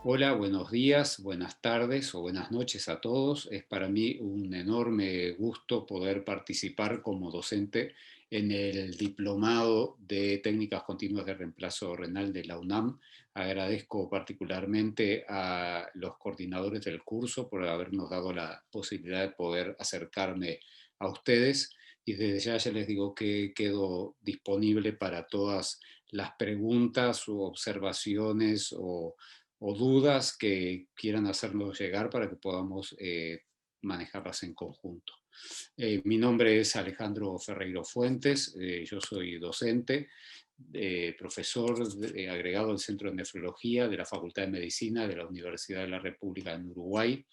Hola, buenos días, buenas tardes o buenas noches a todos. Es para mí un enorme gusto poder participar como docente en el Diplomado de Técnicas Continuas de Reemplazo Renal de la UNAM. Agradezco particularmente a los coordinadores del curso por habernos dado la posibilidad de poder acercarme a ustedes y desde ya les digo que quedo disponible para todas las preguntas u observaciones o dudas que quieran hacernos llegar para que podamos manejarlas en conjunto. Mi nombre es Alejandro Ferreiro Fuentes, yo soy docente, profesor agregado del Centro de Nefrología de la Facultad de Medicina de la Universidad de la República en Uruguay.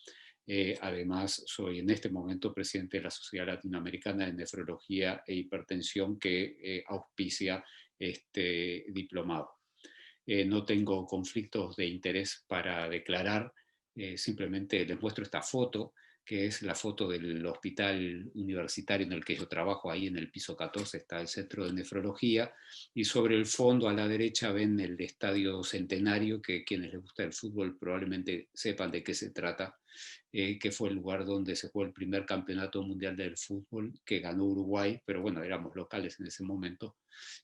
Además, soy en este momento presidente de la Sociedad Latinoamericana de Nefrología e Hipertensión que auspicia este diplomado. No tengo conflictos de interés para declarar, simplemente les muestro esta foto, que es la foto del hospital universitario en el que yo trabajo. Ahí en el piso 14 está el centro de nefrología, y sobre el fondo a la derecha ven el Estadio Centenario, que quienes les gusta el fútbol probablemente sepan de qué se trata, que fue el lugar donde se jugó el primer campeonato mundial del fútbol que ganó Uruguay, pero bueno, éramos locales en ese momento,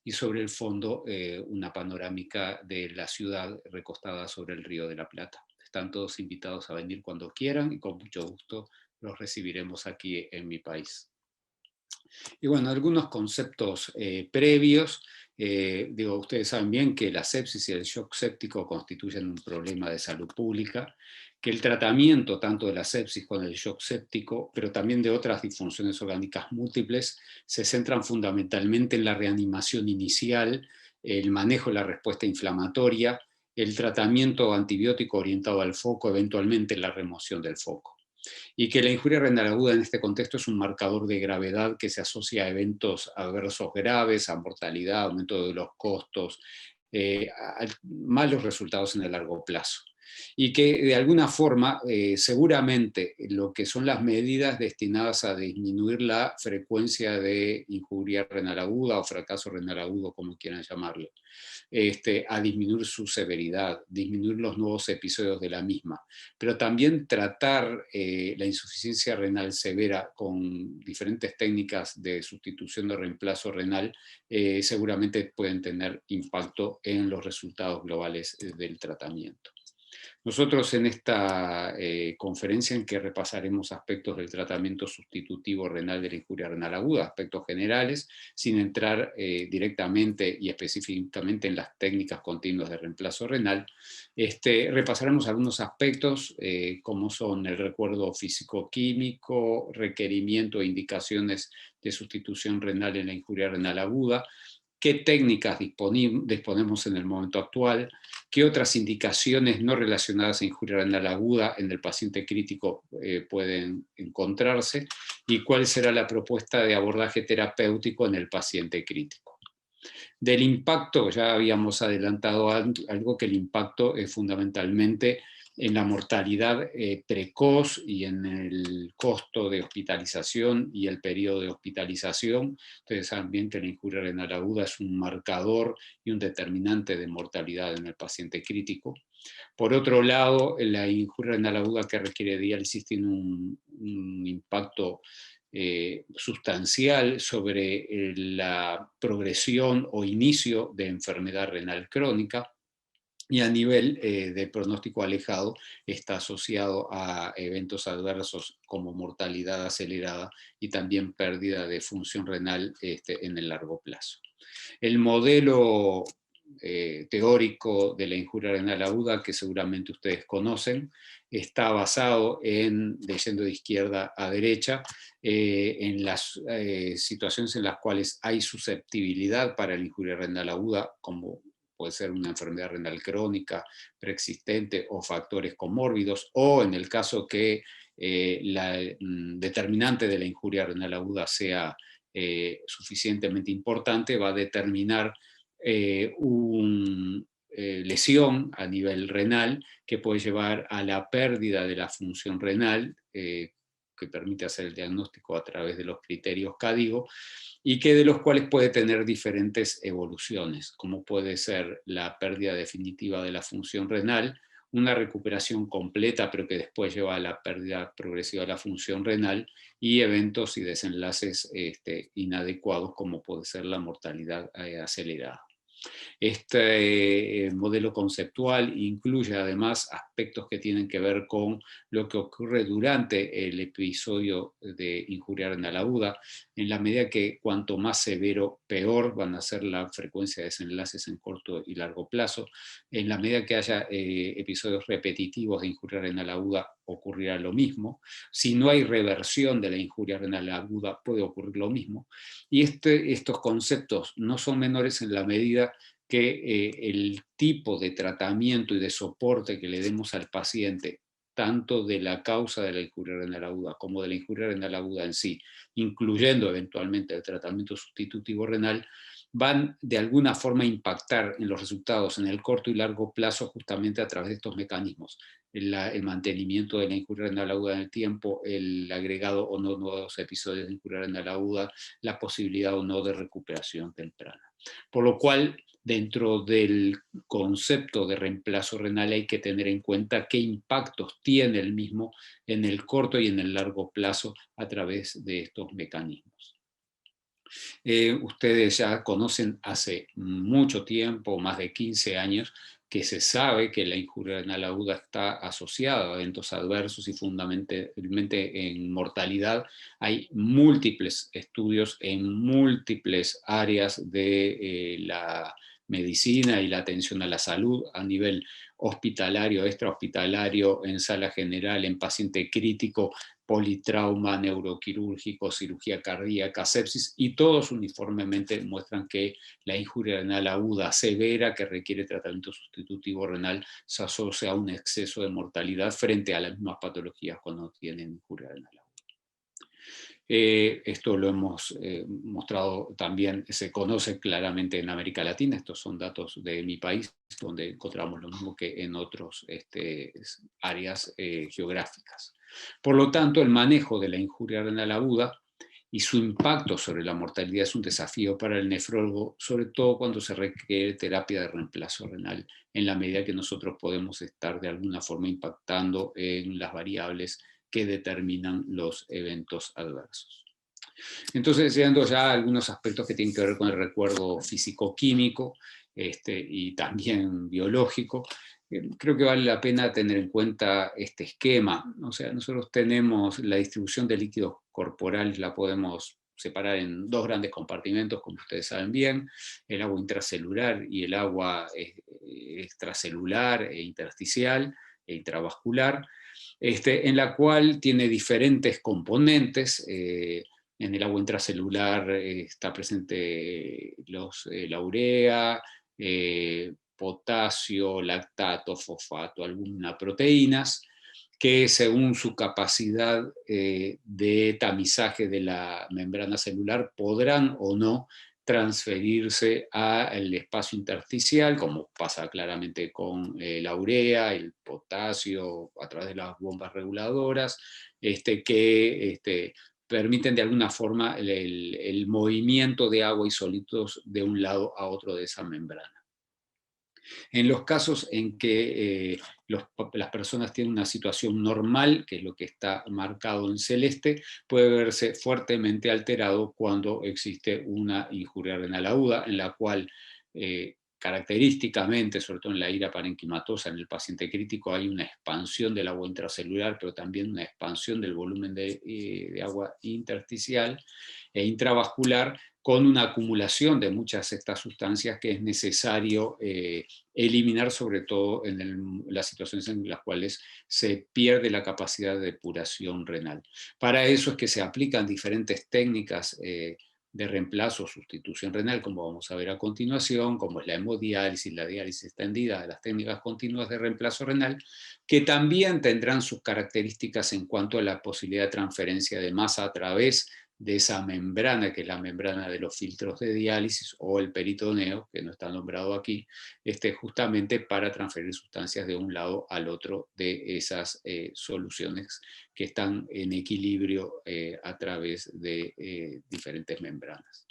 y sobre el fondo una panorámica de la ciudad recostada sobre el Río de la Plata. Están todos invitados a venir cuando quieran y con mucho gusto los recibiremos aquí en mi país. Y bueno, algunos conceptos previos. Digo, ustedes saben bien que la sepsis y el shock séptico constituyen un problema de salud pública, que el tratamiento tanto de la sepsis con el shock séptico, pero también de otras disfunciones orgánicas múltiples, se centran fundamentalmente en la reanimación inicial, el manejo de la respuesta inflamatoria, el tratamiento antibiótico orientado al foco, eventualmente la remoción del foco, y que la injuria renal aguda en este contexto es un marcador de gravedad que se asocia a eventos adversos graves, a mortalidad, aumento de los costos, a malos resultados en el largo plazo. Y que de alguna forma, seguramente lo que son las medidas destinadas a disminuir la frecuencia de injuria renal aguda o fracaso renal agudo, como quieran llamarlo, a disminuir su severidad, disminuir los nuevos episodios de la misma, pero también tratar la insuficiencia renal severa con diferentes técnicas de sustitución de reemplazo renal, seguramente pueden tener impacto en los resultados globales del tratamiento. Nosotros en esta conferencia en que repasaremos aspectos del tratamiento sustitutivo renal de la injuria renal aguda, aspectos generales, sin entrar directamente y específicamente en las técnicas continuas de reemplazo renal, repasaremos algunos aspectos como son el recuerdo físico-químico, requerimiento e indicaciones de sustitución renal en la injuria renal aguda, qué técnicas disponemos en el momento actual, qué otras indicaciones no relacionadas a injuria renal aguda en el paciente crítico pueden encontrarse, y cuál será la propuesta de abordaje terapéutico en el paciente crítico. Del impacto, ya habíamos adelantado algo, que el impacto es fundamentalmente en la mortalidad precoz y en el costo de hospitalización y el periodo de hospitalización. Ustedes saben bien que la injuria renal aguda es un marcador y un determinante de mortalidad en el paciente crítico. Por otro lado, la injuria renal aguda que requiere diálisis tiene un impacto sustancial sobre la progresión o inicio de enfermedad renal crónica, y a nivel de pronóstico alejado está asociado a eventos adversos como mortalidad acelerada y también pérdida de función renal en el largo plazo. El modelo teórico de la injuria renal aguda, que seguramente ustedes conocen, está basado en, leyendo de izquierda a derecha, en las situaciones en las cuales hay susceptibilidad para la injuria renal aguda, como puede ser una enfermedad renal crónica preexistente o factores comórbidos, o en el caso que la determinante de la injuria renal aguda sea suficientemente importante, va a determinar una lesión a nivel renal que puede llevar a la pérdida de la función renal, que permite hacer el diagnóstico a través de los criterios CADIGO, y que de los cuales puede tener diferentes evoluciones, como puede ser la pérdida definitiva de la función renal una recuperación completa, pero que después lleva a la pérdida progresiva de la función renal, y eventos y desenlaces inadecuados, como puede ser la mortalidad acelerada. Este modelo conceptual incluye además aspectos que tienen que ver con lo que ocurre durante el episodio de injuria renal aguda, en la medida que cuanto más severo, peor van a ser la frecuencia de desenlaces en corto y largo plazo. En la medida que haya episodios repetitivos de injuria renal aguda, ocurrirá lo mismo. Si no hay reversión de la injuria renal aguda, puede ocurrir lo mismo. Y estos conceptos no son menores en la medida que el tipo de tratamiento y de soporte que le demos al paciente, tanto de la causa de la injuria renal aguda como de la injuria renal aguda en sí, incluyendo eventualmente el tratamiento sustitutivo renal, van de alguna forma a impactar en los resultados en el corto y largo plazo, justamente a través de estos mecanismos. El mantenimiento de la injuria renal aguda en el tiempo, el agregado o no nuevos episodios de injuria renal aguda, la posibilidad o no de recuperación temprana. Por lo cual, dentro del concepto de reemplazo renal hay que tener en cuenta qué impactos tiene el mismo en el corto y en el largo plazo a través de estos mecanismos. Ustedes ya conocen hace mucho tiempo, más de 15 años, que se sabe que la injuria renal aguda está asociada a eventos adversos y fundamentalmente en mortalidad. Hay múltiples estudios en múltiples áreas de la medicina y la atención a la salud a nivel hospitalario, extrahospitalario, en sala general, en paciente crítico, politrauma, neuroquirúrgico, cirugía cardíaca, sepsis, y todos uniformemente muestran que la injuria renal aguda severa que requiere tratamiento sustitutivo renal se asocia a un exceso de mortalidad frente a las mismas patologías cuando tienen injuria renal aguda. Esto lo hemos mostrado también, se conoce claramente en América Latina. Estos son datos de mi país, donde encontramos lo mismo que en otras áreas geográficas. Por lo tanto, el manejo de la injuria renal aguda y su impacto sobre la mortalidad es un desafío para el nefrólogo, sobre todo cuando se requiere terapia de reemplazo renal, en la medida que nosotros podemos estar de alguna forma impactando en las variables que determinan los eventos adversos. Entonces, llegando ya a algunos aspectos que tienen que ver con el recuerdo físico-químico y también biológico, creo que vale la pena tener en cuenta este esquema. O sea, nosotros tenemos la distribución de líquidos corporales, la podemos separar en dos grandes compartimentos, como ustedes saben bien: el agua intracelular y el agua extracelular e intersticial e intravascular, en la cual tiene diferentes componentes. En el agua intracelular está presente la urea, potasio, lactato, fosfato, algunas proteínas, que según su capacidad de tamizaje de la membrana celular podrán o no transferirse al espacio intersticial, como pasa claramente con la urea, el potasio, a través de las bombas reguladoras, que permiten de alguna forma el movimiento de agua y sólidos de un lado a otro de esa membrana. En los casos en que las personas tienen una situación normal, que es lo que está marcado en celeste, puede verse fuertemente alterado cuando existe una injuria renal aguda, en la cual característicamente, sobre todo en la ira parenquimatosa, en el paciente crítico, hay una expansión del agua intracelular, pero también una expansión del volumen de agua intersticial e intravascular, con una acumulación de muchas de estas sustancias que es necesario eliminar, sobre todo en las situaciones en las cuales se pierde la capacidad de depuración renal. Para eso es que se aplican diferentes técnicas de reemplazo o sustitución renal, como vamos a ver a continuación, como es la hemodiálisis, la diálisis extendida, las técnicas continuas de reemplazo renal, que también tendrán sus características en cuanto a la posibilidad de transferencia de masa a través de esa membrana, que es la membrana de los filtros de diálisis, o el peritoneo, que no está nombrado aquí, justamente para transferir sustancias de un lado al otro de esas soluciones que están en equilibrio a través de diferentes membranas.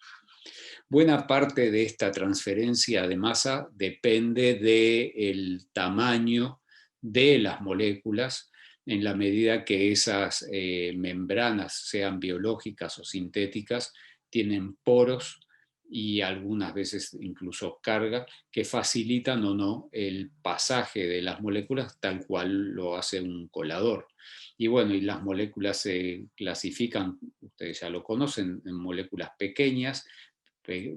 Buena parte de esta transferencia de masa depende del tamaño de las moléculas en la medida que esas membranas, sean biológicas o sintéticas, tienen poros y algunas veces incluso carga que facilitan o no el pasaje de las moléculas tal cual lo hace un colador. Y bueno, y las moléculas se clasifican, ustedes ya lo conocen, en moléculas pequeñas,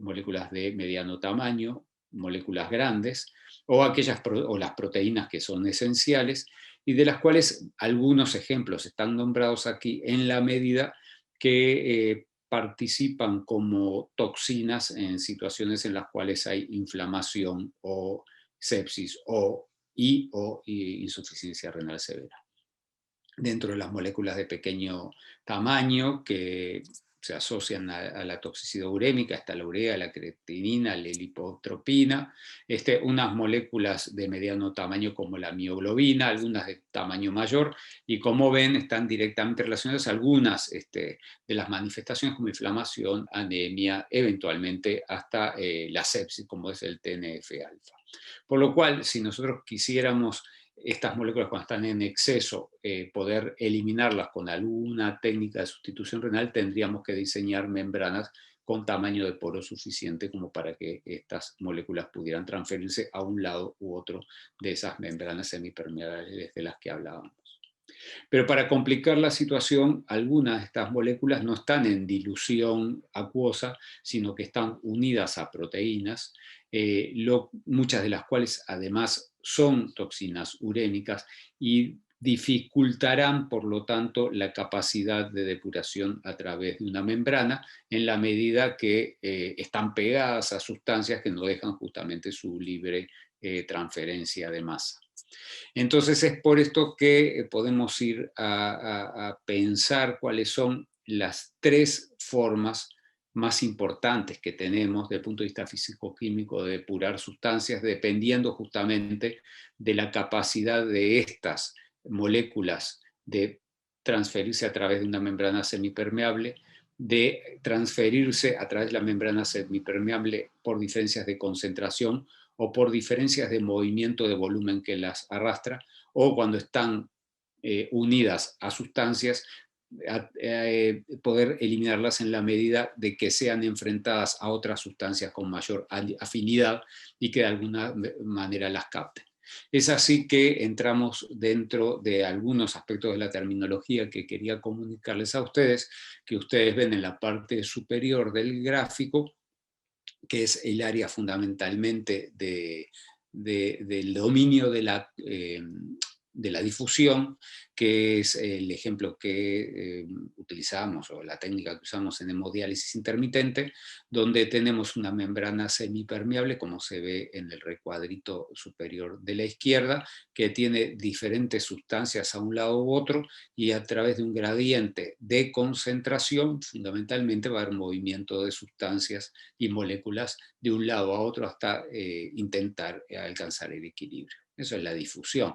moléculas de mediano tamaño, moléculas grandes, o o las proteínas que son esenciales, y de las cuales algunos ejemplos están nombrados aquí en la medida que participan como toxinas en situaciones en las cuales hay inflamación o sepsis o insuficiencia renal severa. Dentro de las moléculas de pequeño tamaño que se asocian a la toxicidad urémica, está la urea, la creatinina, la lipotropina, unas moléculas de mediano tamaño como la mioglobina, algunas de tamaño mayor, y como ven están directamente relacionadas a algunas de las manifestaciones como inflamación, anemia, eventualmente hasta la sepsis, como es el TNF-alfa. Por lo cual, si nosotros quisiéramos estas moléculas cuando están en exceso, poder eliminarlas con alguna técnica de sustitución renal, tendríamos que diseñar membranas con tamaño de poro suficiente como para que estas moléculas pudieran transferirse a un lado u otro de esas membranas semipermeables de las que hablábamos. Pero para complicar la situación, algunas de estas moléculas no están en dilución acuosa, sino que están unidas a proteínas, muchas de las cuales además son toxinas urémicas y dificultarán, por lo tanto, la capacidad de depuración a través de una membrana en la medida que están pegadas a sustancias que no dejan justamente su libre transferencia de masa. Entonces es por esto que podemos ir a pensar cuáles son las tres formas más importantes que tenemos desde el punto de vista físico-químico de depurar sustancias, dependiendo justamente de la capacidad de estas moléculas de transferirse a través de una membrana semipermeable, de transferirse a través de la membrana semipermeable por diferencias de concentración o por diferencias de movimiento de volumen que las arrastra, o cuando están unidas a sustancias, poder eliminarlas en la medida de que sean enfrentadas a otras sustancias con mayor afinidad y que de alguna manera las capten. Es así que entramos dentro de algunos aspectos de la terminología que quería comunicarles a ustedes, que ustedes ven en la parte superior del gráfico, que es el área fundamentalmente del dominio de la difusión, que es el ejemplo que utilizamos, o la técnica que usamos en hemodiálisis intermitente, donde tenemos una membrana semipermeable, como se ve en el recuadrito superior de la izquierda, que tiene diferentes sustancias a un lado u otro, y a través de un gradiente de concentración, fundamentalmente va a haber movimiento de sustancias y moléculas de un lado a otro hasta intentar alcanzar el equilibrio. Eso es la difusión.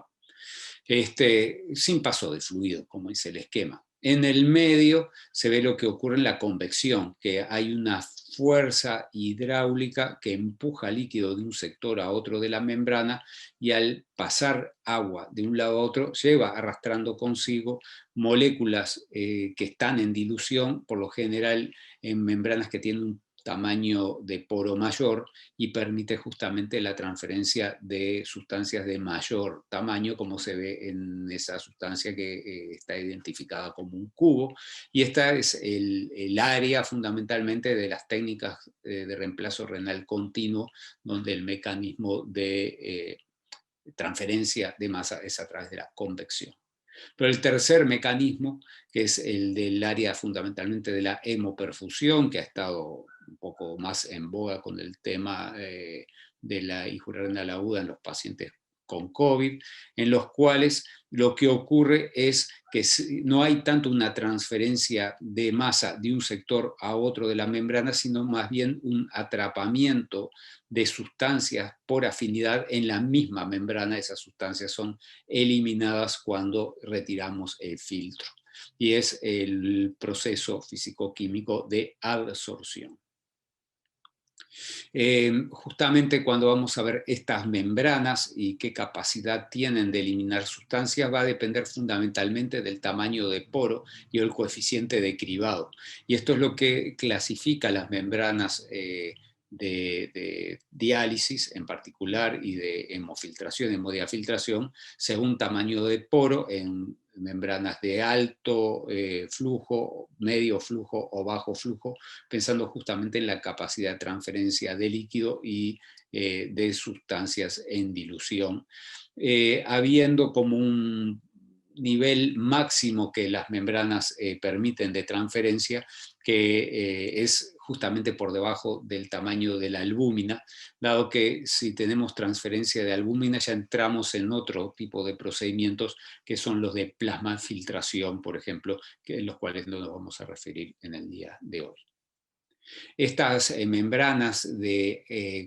Sin paso de fluido, como dice el esquema. En el medio se ve lo que ocurre en la convección, que hay una fuerza hidráulica que empuja líquido de un sector a otro de la membrana, y al pasar agua de un lado a otro lleva arrastrando consigo moléculas que están en dilución, por lo general en membranas que tienen un tamaño de poro mayor, y permite justamente la transferencia de sustancias de mayor tamaño, como se ve en esa sustancia que está identificada como un cubo. Y esta es el área fundamentalmente de las técnicas de reemplazo renal continuo, donde el mecanismo de transferencia de masa es a través de la convección. Pero el tercer mecanismo, que es el del área fundamentalmente de la hemoperfusión, que ha estado un poco más en boga con el tema de la injuria renal aguda en los pacientes con COVID, en los cuales lo que ocurre es que no hay tanto una transferencia de masa de un sector a otro de la membrana, sino más bien un atrapamiento de sustancias por afinidad en la misma membrana. Esas sustancias son eliminadas cuando retiramos el filtro. Y es el proceso físico-químico de absorción. Justamente cuando vamos a ver estas membranas y qué capacidad tienen de eliminar sustancias va a depender fundamentalmente del tamaño de poro y el coeficiente de cribado. Y esto es lo que clasifica las membranas de diálisis en particular y de hemofiltración, hemodiafiltración, según tamaño de poro en membranas de alto flujo, medio flujo o bajo flujo, pensando justamente en la capacidad de transferencia de líquido y de sustancias en dilución, habiendo como un nivel máximo que las membranas permiten de transferencia, que es justamente por debajo del tamaño de la albúmina, dado que si tenemos transferencia de albúmina ya entramos en otro tipo de procedimientos que son los de plasmafiltración, por ejemplo, en los cuales no nos vamos a referir en el día de hoy. Estas membranas,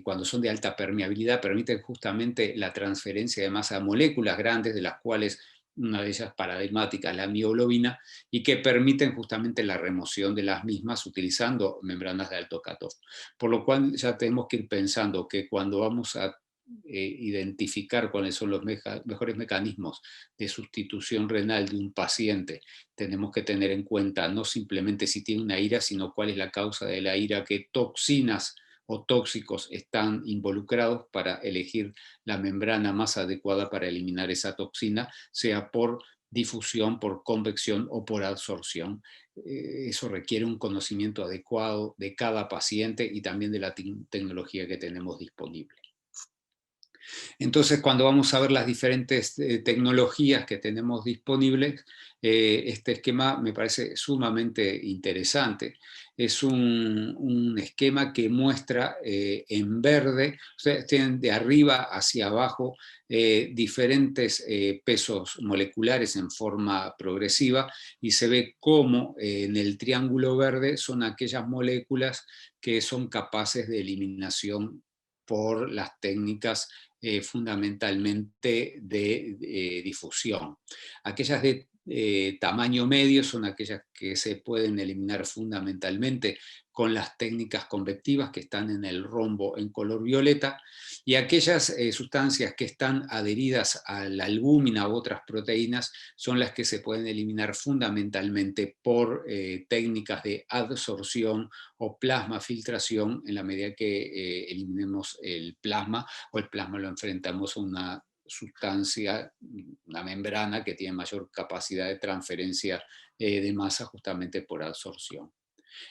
cuando son de alta permeabilidad, permiten justamente la transferencia de masa a moléculas grandes, de las cuales una de ellas paradigmática, la mioglobina, y que permiten justamente la remoción de las mismas utilizando membranas de alto cutoff. Por lo cual ya tenemos que ir pensando que cuando vamos a identificar cuáles son los mejores mecanismos de sustitución renal de un paciente, tenemos que tener en cuenta no simplemente si tiene una ira, sino cuál es la causa de la ira, qué toxinas o tóxicos están involucrados para elegir la membrana más adecuada para eliminar esa toxina, sea por difusión, por convección o por absorción. Eso requiere un conocimiento adecuado de cada paciente y también de la tecnología que tenemos disponible. Entonces, cuando vamos a ver las diferentes tecnologías que tenemos disponibles, este esquema me parece sumamente interesante. Es un esquema que muestra en verde, ustedes tienen de arriba hacia abajo diferentes pesos moleculares en forma progresiva y se ve cómo en el triángulo verde son aquellas moléculas que son capaces de eliminación por las técnicas fundamentalmente de difusión. Aquellas de tamaño medio son aquellas que se pueden eliminar fundamentalmente con las técnicas convectivas que están en el rombo en color violeta, y aquellas sustancias que están adheridas a la albúmina u otras proteínas son las que se pueden eliminar fundamentalmente por técnicas de adsorción o plasma filtración, en la medida que eliminemos el plasma, o el plasma lo enfrentamos a una sustancia, una membrana que tiene mayor capacidad de transferencia de masa justamente por absorción.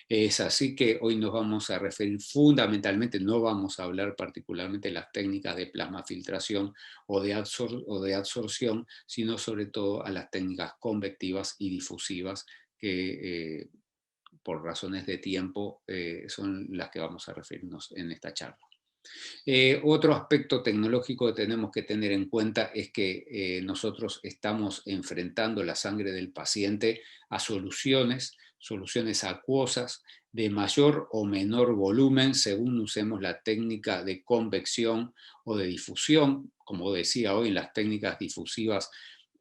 Es así que hoy nos vamos a referir fundamentalmente, no vamos a hablar particularmente de las técnicas de plasmafiltración o de absorción, sino sobre todo a las técnicas convectivas y difusivas que por razones de tiempo son las que vamos a referirnos en esta charla. Otro aspecto tecnológico que tenemos que tener en cuenta es que nosotros estamos enfrentando la sangre del paciente a soluciones acuosas de mayor o menor volumen según usemos la técnica de convección o de difusión. Como decía hoy, en las técnicas difusivas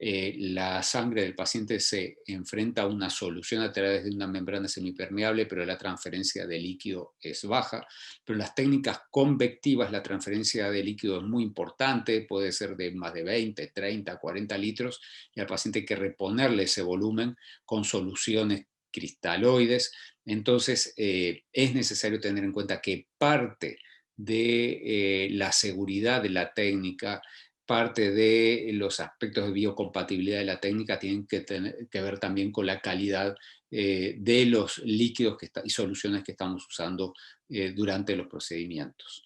la sangre del paciente se enfrenta a una solución a través de una membrana semipermeable, pero la transferencia de líquido es baja. Pero en las técnicas convectivas la transferencia de líquido es muy importante, puede ser de más de 20, 30, 40 litros, y al paciente hay que reponerle ese volumen con soluciones cristaloides. Entonces es necesario tener en cuenta que parte de la seguridad de la técnica, parte de los aspectos de biocompatibilidad de la técnica tienen que ver también con la calidad de los líquidos y soluciones que estamos usando durante los procedimientos.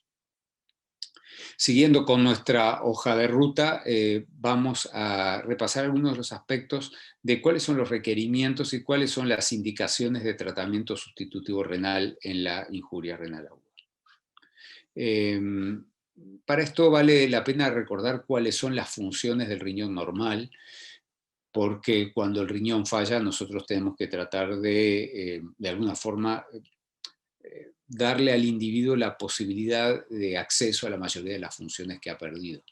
Siguiendo con nuestra hoja de ruta, vamos a repasar algunos de los aspectos de cuáles son los requerimientos y cuáles son las indicaciones de tratamiento sustitutivo renal en la injuria renal aguda. Para esto vale la pena recordar cuáles son las funciones del riñón normal, porque cuando el riñón falla nosotros tenemos que tratar de alguna forma, darle al individuo la posibilidad de acceso a la mayoría de las funciones que ha perdido.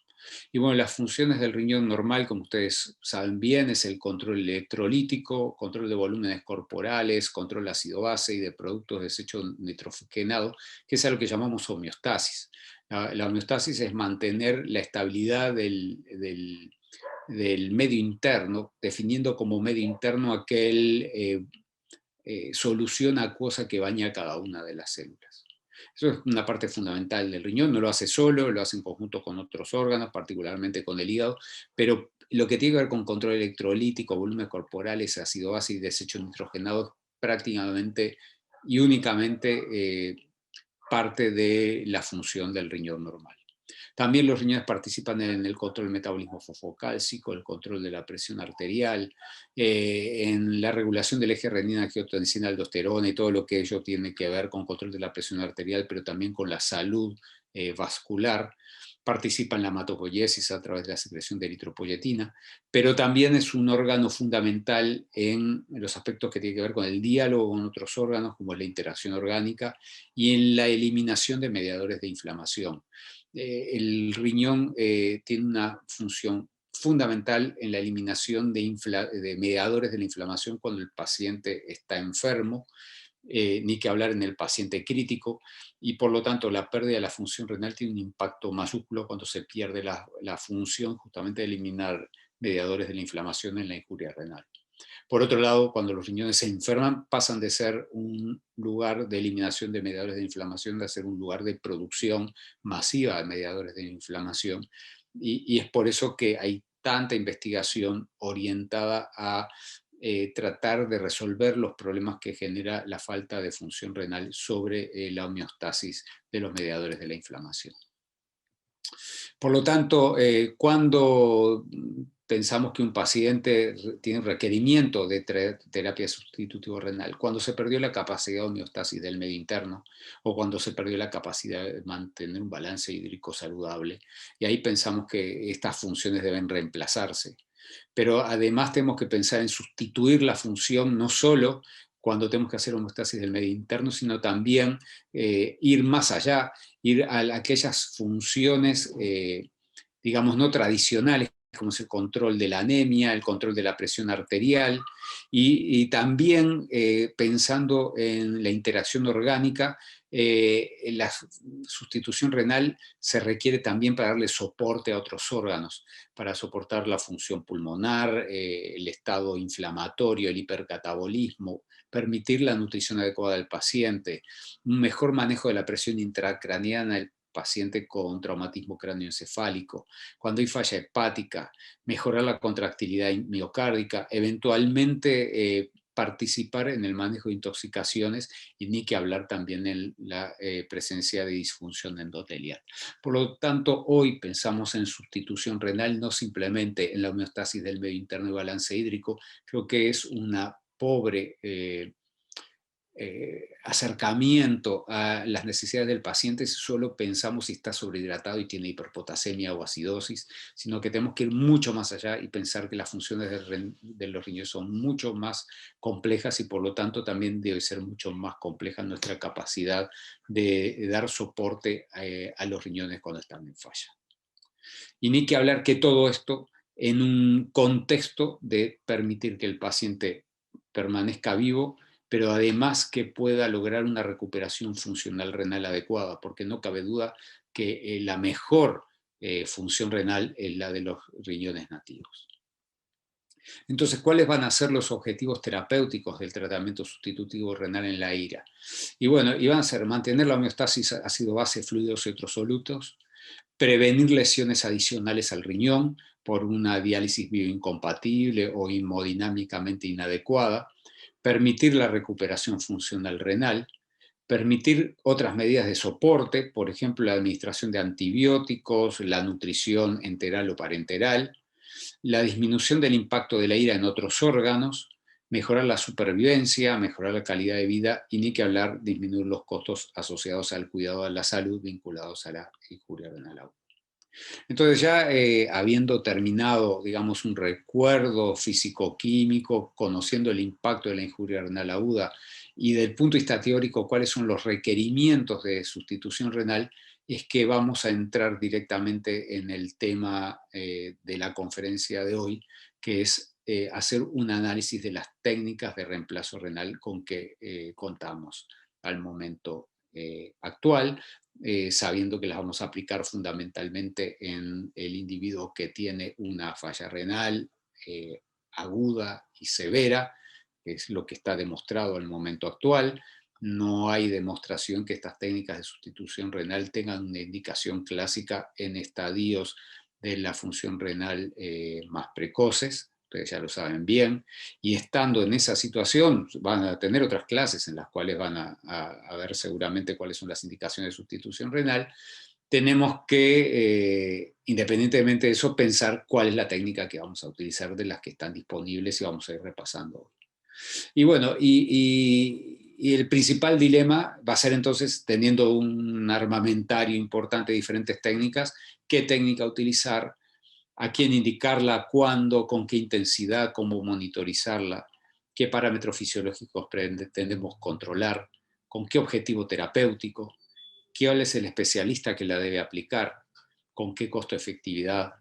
Y bueno, las funciones del riñón normal, como ustedes saben bien, es el control electrolítico, control de volúmenes corporales, control ácido-base y de productos de desecho nitrogenado, que es a lo que llamamos homeostasis. La homeostasis es mantener la estabilidad del medio interno, definiendo como medio interno aquel solución acuosa que baña cada una de las células. Eso es una parte fundamental del riñón, no lo hace solo, lo hace en conjunto con otros órganos, particularmente con el hígado, pero lo que tiene que ver con control electrolítico, volúmenes corporales, ácido base y desecho nitrogenado, prácticamente y únicamente parte de la función del riñón normal. También los riñones participan en el control del metabolismo fosfocálcico, el control de la presión arterial, en la regulación del eje renina-angiotensina-aldosterona y todo lo que ello tiene que ver con control de la presión arterial, pero también con la salud vascular. Participa en la hematopoiesis a través de la secreción de eritropoyetina, pero también es un órgano fundamental en los aspectos que tienen que ver con el diálogo con otros órganos, como la interacción orgánica, y en la eliminación de mediadores de inflamación. El riñón tiene una función fundamental en la eliminación de mediadores de la inflamación cuando el paciente está enfermo, ni que hablar en el paciente crítico, y por lo tanto la pérdida de la función renal tiene un impacto mayúsculo cuando se pierde la función justamente de eliminar mediadores de la inflamación en la injuria renal. Por otro lado, cuando los riñones se enferman, pasan de ser un lugar de eliminación de mediadores de inflamación a ser un lugar de producción masiva de mediadores de inflamación. Y es por eso que hay tanta investigación orientada a tratar de resolver los problemas que genera la falta de función renal sobre la homeostasis de los mediadores de la inflamación. Por lo tanto, cuando pensamos que un paciente tiene un requerimiento de terapia sustitutiva renal, cuando se perdió la capacidad de homeostasis del medio interno o cuando se perdió la capacidad de mantener un balance hídrico saludable, y ahí pensamos que estas funciones deben reemplazarse. Pero además tenemos que pensar en sustituir la función no solo cuando tenemos que hacer homeostasis del medio interno, sino también ir más allá, ir a aquellas funciones, digamos, no tradicionales, como es el control de la anemia, el control de la presión arterial, y también pensando en la interacción orgánica, la sustitución renal se requiere también para darle soporte a otros órganos, para soportar la función pulmonar, el estado inflamatorio, el hipercatabolismo, permitir la nutrición adecuada del paciente, un mejor manejo de la presión intracraneana del paciente con traumatismo cráneoencefálico, cuando hay falla hepática, mejorar la contractilidad miocárdica, eventualmente participar en el manejo de intoxicaciones y ni que hablar también en la presencia de disfunción endotelial. Por lo tanto, hoy pensamos en sustitución renal, no simplemente en la homeostasis del medio interno y balance hídrico. Creo que es una pobre acercamiento a las necesidades del paciente si solo pensamos si está sobrehidratado y tiene hiperpotasemia o acidosis, sino que tenemos que ir mucho más allá y pensar que las funciones de los riñones son mucho más complejas y por lo tanto también debe ser mucho más compleja nuestra capacidad de dar soporte a los riñones cuando están en falla. Y ni que hablar que todo esto en un contexto de permitir que el paciente permanezca vivo, pero además que pueda lograr una recuperación funcional renal adecuada, porque no cabe duda que la mejor función renal es la de los riñones nativos. Entonces, ¿cuáles van a ser los objetivos terapéuticos del tratamiento sustitutivo renal en la IRA? Y bueno, iban a ser mantener la homeostasis ácido-base, fluidos y otros solutos, prevenir lesiones adicionales al riñón por una diálisis bioincompatible o hemodinámicamente inadecuada, permitir la recuperación funcional renal, permitir otras medidas de soporte, por ejemplo, la administración de antibióticos, la nutrición enteral o parenteral, la disminución del impacto de la ira en otros órganos, mejorar la supervivencia, mejorar la calidad de vida y ni que hablar, disminuir los costos asociados al cuidado de la salud vinculados a la injuria renal aguda. Entonces ya habiendo terminado, digamos, un recuerdo físico-químico, conociendo el impacto de la injuria renal aguda y del punto de vista teórico cuáles son los requerimientos de sustitución renal, es que vamos a entrar directamente en el tema de la conferencia de hoy, que es hacer un análisis de las técnicas de reemplazo renal con que contamos al momento actual, sabiendo que las vamos a aplicar fundamentalmente en el individuo que tiene una falla renal aguda y severa, que es lo que está demostrado al momento actual. No hay demostración que estas técnicas de sustitución renal tengan una indicación clásica en estadios de la función renal más precoces. Ustedes ya lo saben bien, y estando en esa situación van a tener otras clases en las cuales van a ver seguramente cuáles son las indicaciones de sustitución renal. Tenemos que, independientemente de eso, pensar cuál es la técnica que vamos a utilizar de las que están disponibles y vamos a ir repasando hoy. Y bueno, y el principal dilema va a ser entonces, teniendo un armamentario importante de diferentes técnicas, qué técnica utilizar, a quién indicarla, cuándo, con qué intensidad, cómo monitorizarla, qué parámetros fisiológicos pretendemos controlar, con qué objetivo terapéutico, cuál es el especialista que la debe aplicar, con qué costo-efectividad,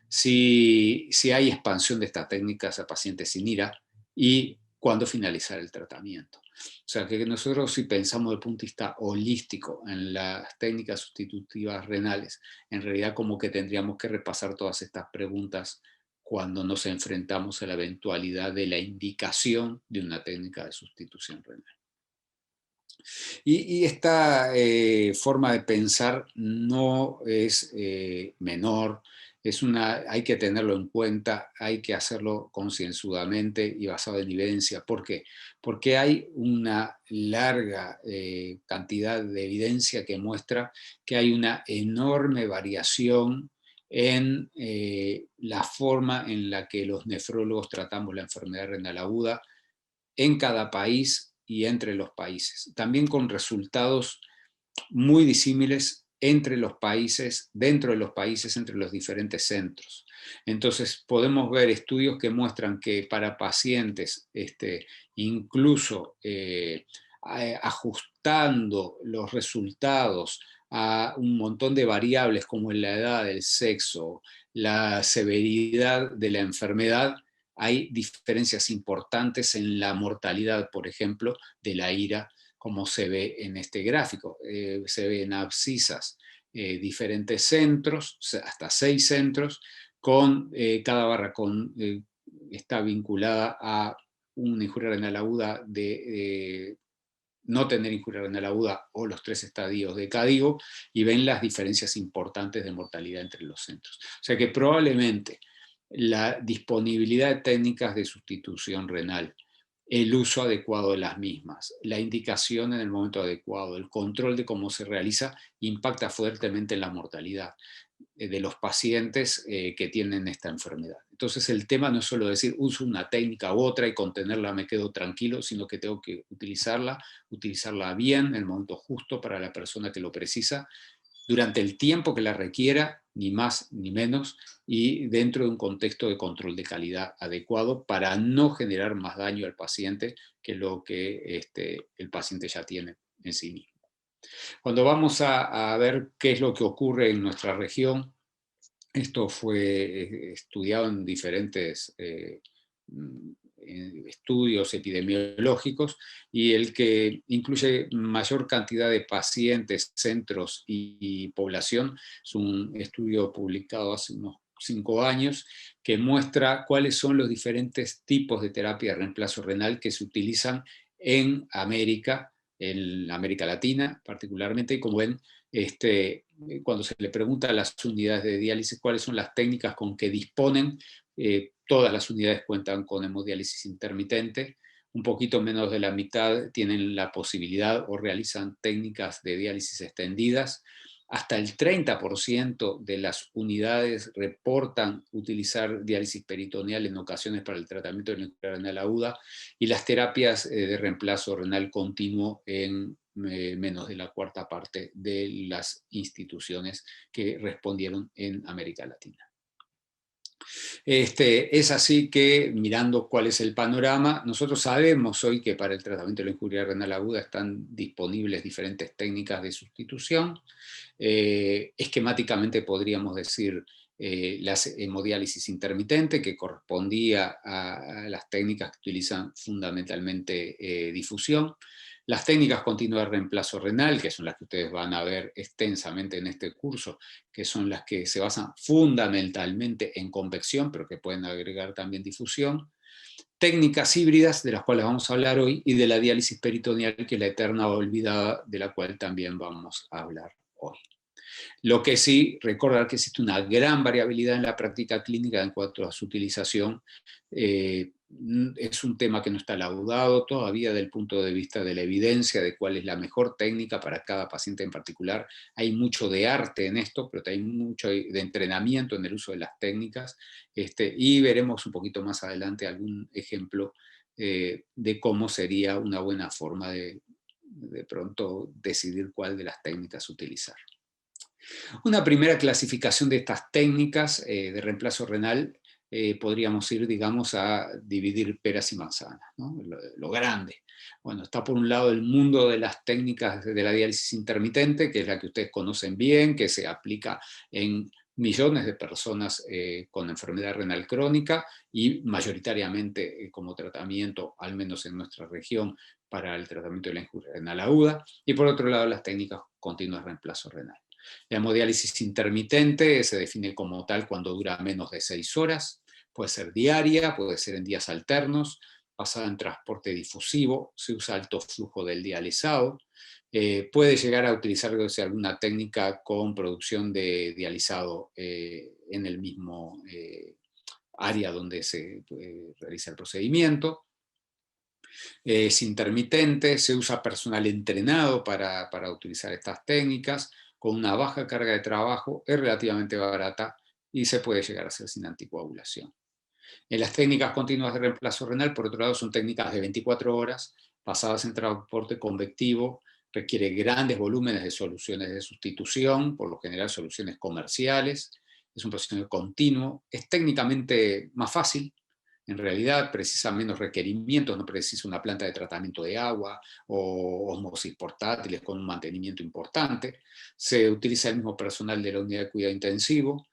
si hay expansión de estas técnicas a pacientes sin IRA y cuándo finalizar el tratamiento. O sea que nosotros, si pensamos desde el punto de vista holístico en las técnicas sustitutivas renales, en realidad como que tendríamos que repasar todas estas preguntas cuando nos enfrentamos a la eventualidad de la indicación de una técnica de sustitución renal. Y esta forma de pensar no es menor, hay que tenerlo en cuenta, hay que hacerlo concienzudamente y basado en evidencia. ¿Por qué? Porque hay una larga cantidad de evidencia que muestra que hay una enorme variación en la forma en la que los nefrólogos tratamos la enfermedad renal aguda en cada país y entre los países. También con resultados muy disímiles entre los países, dentro de los países, entre los diferentes centros. Entonces, podemos ver estudios que muestran que para pacientes, incluso ajustando los resultados a un montón de variables como la edad, el sexo, la severidad de la enfermedad, hay diferencias importantes en la mortalidad, por ejemplo, de la IRA, como se ve en este gráfico. Se ven abscisas, diferentes centros, hasta 6 centros, con cada barra está vinculada a una injuria renal aguda de no tener injuria renal aguda o los 3 estadios de CADIGO, y ven las diferencias importantes de mortalidad entre los centros. O sea que probablemente la disponibilidad de técnicas de sustitución renal, el uso adecuado de las mismas, la indicación en el momento adecuado, el control de cómo se realiza, impacta fuertemente en la mortalidad de los pacientes que tienen esta enfermedad. Entonces el tema no es solo decir uso una técnica u otra y con tenerla me quedo tranquilo, sino que tengo que utilizarla bien en el momento justo para la persona que lo precisa, durante el tiempo que la requiera, ni más ni menos, y dentro de un contexto de control de calidad adecuado para no generar más daño al paciente que lo que el paciente ya tiene en sí mismo. Cuando vamos a ver qué es lo que ocurre en nuestra región, esto fue estudiado en diferentes estudios epidemiológicos, y el que incluye mayor cantidad de pacientes, centros y población es un estudio publicado hace unos 5 años que muestra cuáles son los diferentes tipos de terapia de reemplazo renal que se utilizan en América Latina particularmente, y como ven, cuando se le pregunta a las unidades de diálisis cuáles son las técnicas con que disponen, todas las unidades cuentan con hemodiálisis intermitente, un poquito menos de la mitad tienen la posibilidad o realizan técnicas de diálisis extendidas, hasta el 30% de las unidades reportan utilizar diálisis peritoneal en ocasiones para el tratamiento de la renal aguda, y las terapias de reemplazo renal continuo en menos de la cuarta parte de las instituciones que respondieron en América Latina. Es así que, mirando cuál es el panorama, nosotros sabemos hoy que para el tratamiento de la injuria renal aguda están disponibles diferentes técnicas de sustitución. Esquemáticamente podríamos decir la hemodiálisis intermitente, que correspondía a las técnicas que utilizan fundamentalmente difusión. Las técnicas continuas de reemplazo renal, que son las que ustedes van a ver extensamente en este curso, que son las que se basan fundamentalmente en convección, pero que pueden agregar también difusión. Técnicas híbridas, de las cuales vamos a hablar hoy, y de la diálisis peritoneal, que es la eterna olvidada, de la cual también vamos a hablar hoy. Lo que sí, recordar que existe una gran variabilidad en la práctica clínica en cuanto a su utilización. Es un tema que no está laudado todavía desde el punto de vista de la evidencia de cuál es la mejor técnica para cada paciente en particular. Hay mucho de arte en esto, pero hay mucho de entrenamiento en el uso de las técnicas, y veremos un poquito más adelante algún ejemplo de cómo sería una buena forma de pronto decidir cuál de las técnicas utilizar. Una primera clasificación de estas técnicas de reemplazo renal, podríamos ir, digamos, a dividir peras y manzanas, ¿no? Lo grande. Bueno, está por un lado el mundo de las técnicas de la diálisis intermitente, que es la que ustedes conocen bien, que se aplica en millones de personas con enfermedad renal crónica y mayoritariamente como tratamiento, al menos en nuestra región, para el tratamiento de la injuria renal aguda. Y por otro lado, las técnicas continuas de reemplazo renal. La hemodiálisis intermitente se define como tal cuando dura menos de 6 horas, puede ser diaria, puede ser en días alternos, basada en transporte difusivo, se usa alto flujo del dializado, puede llegar a utilizarse alguna técnica con producción de dializado en el mismo área donde se realiza el procedimiento. Es intermitente, se usa personal entrenado para utilizar estas técnicas, con una baja carga de trabajo, es relativamente barata y se puede llegar a hacer sin anticoagulación. En las técnicas continuas de reemplazo renal, por otro lado, son técnicas de 24 horas, basadas en transporte convectivo, requiere grandes volúmenes de soluciones de sustitución, por lo general soluciones comerciales, es un proceso continuo, es técnicamente más fácil, en realidad precisa menos requerimientos, no precisa una planta de tratamiento de agua o osmosis portátiles con un mantenimiento importante. Se utiliza el mismo personal de la unidad de cuidado intensivo,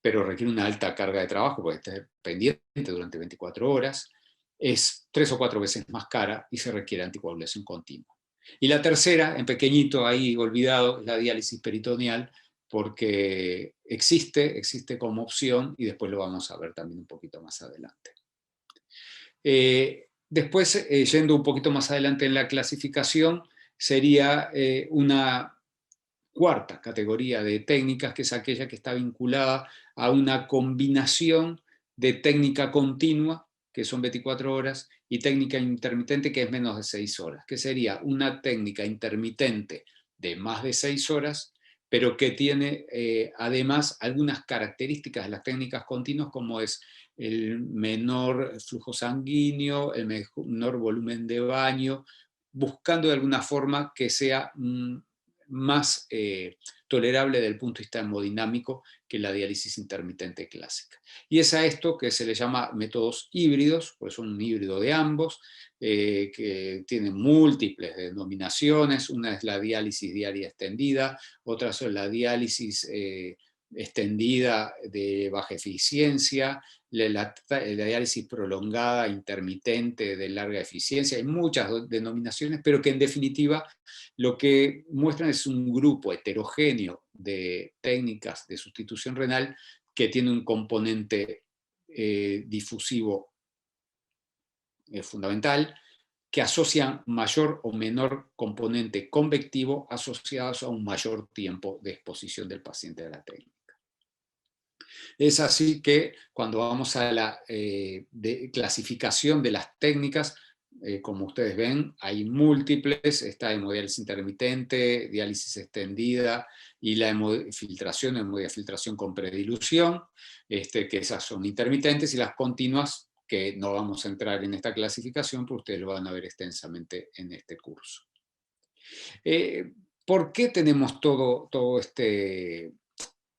pero requiere una alta carga de trabajo porque está pendiente durante 24 horas. Es 3 o 4 veces más cara y se requiere anticoagulación continua. Y la tercera, en pequeñito ahí olvidado, es la diálisis peritoneal, porque existe como opción y después lo vamos a ver también un poquito más adelante. Después, yendo un poquito más adelante en la clasificación, sería una cuarta categoría de técnicas, que es aquella que está vinculada a una combinación de técnica continua, que son 24 horas, y técnica intermitente, que es menos de 6 horas, que sería una técnica intermitente de más de 6 horas, pero que tiene además algunas características de las técnicas continuas, como es el menor flujo sanguíneo, el menor volumen de baño, buscando de alguna forma que sea más tolerable desde el punto de vista hemodinámico que la diálisis intermitente clásica. Y es a esto que se le llama métodos híbridos, pues son un híbrido de ambos, que tienen múltiples denominaciones. Una es la diálisis diaria extendida, otra son la diálisis extendida de baja eficiencia, la diálisis prolongada, intermitente, de larga eficiencia. Hay muchas denominaciones, pero que en definitiva lo que muestran es un grupo heterogéneo de técnicas de sustitución renal que tiene un componente difusivo fundamental, que asocian mayor o menor componente convectivo asociados a un mayor tiempo de exposición del paciente a la técnica. Es así que cuando vamos a la clasificación de las técnicas, como ustedes ven, hay múltiples, está hemodiálisis intermitente, diálisis extendida y la hemofiltración, hemodiafiltración con predilución, que esas son intermitentes, y las continuas, que no vamos a entrar en esta clasificación, porque ustedes lo van a ver extensamente en este curso. ¿Por qué tenemos todo este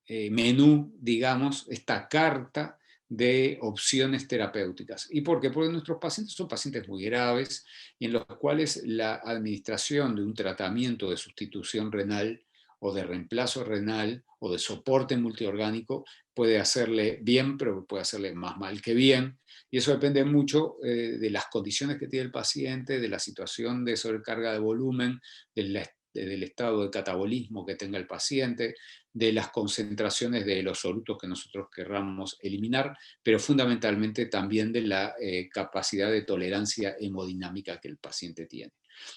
menú, digamos, esta carta de opciones terapéuticas. ¿Y por qué? Porque nuestros pacientes son pacientes muy graves y en los cuales la administración de un tratamiento de sustitución renal o de reemplazo renal o de soporte multiorgánico puede hacerle bien, pero puede hacerle más mal que bien. Y eso depende mucho de las condiciones que tiene el paciente, de la situación de sobrecarga de volumen, del estado de catabolismo que tenga el paciente, de las concentraciones de los solutos que nosotros querramos eliminar, pero fundamentalmente también de la capacidad de tolerancia hemodinámica que el paciente tiene.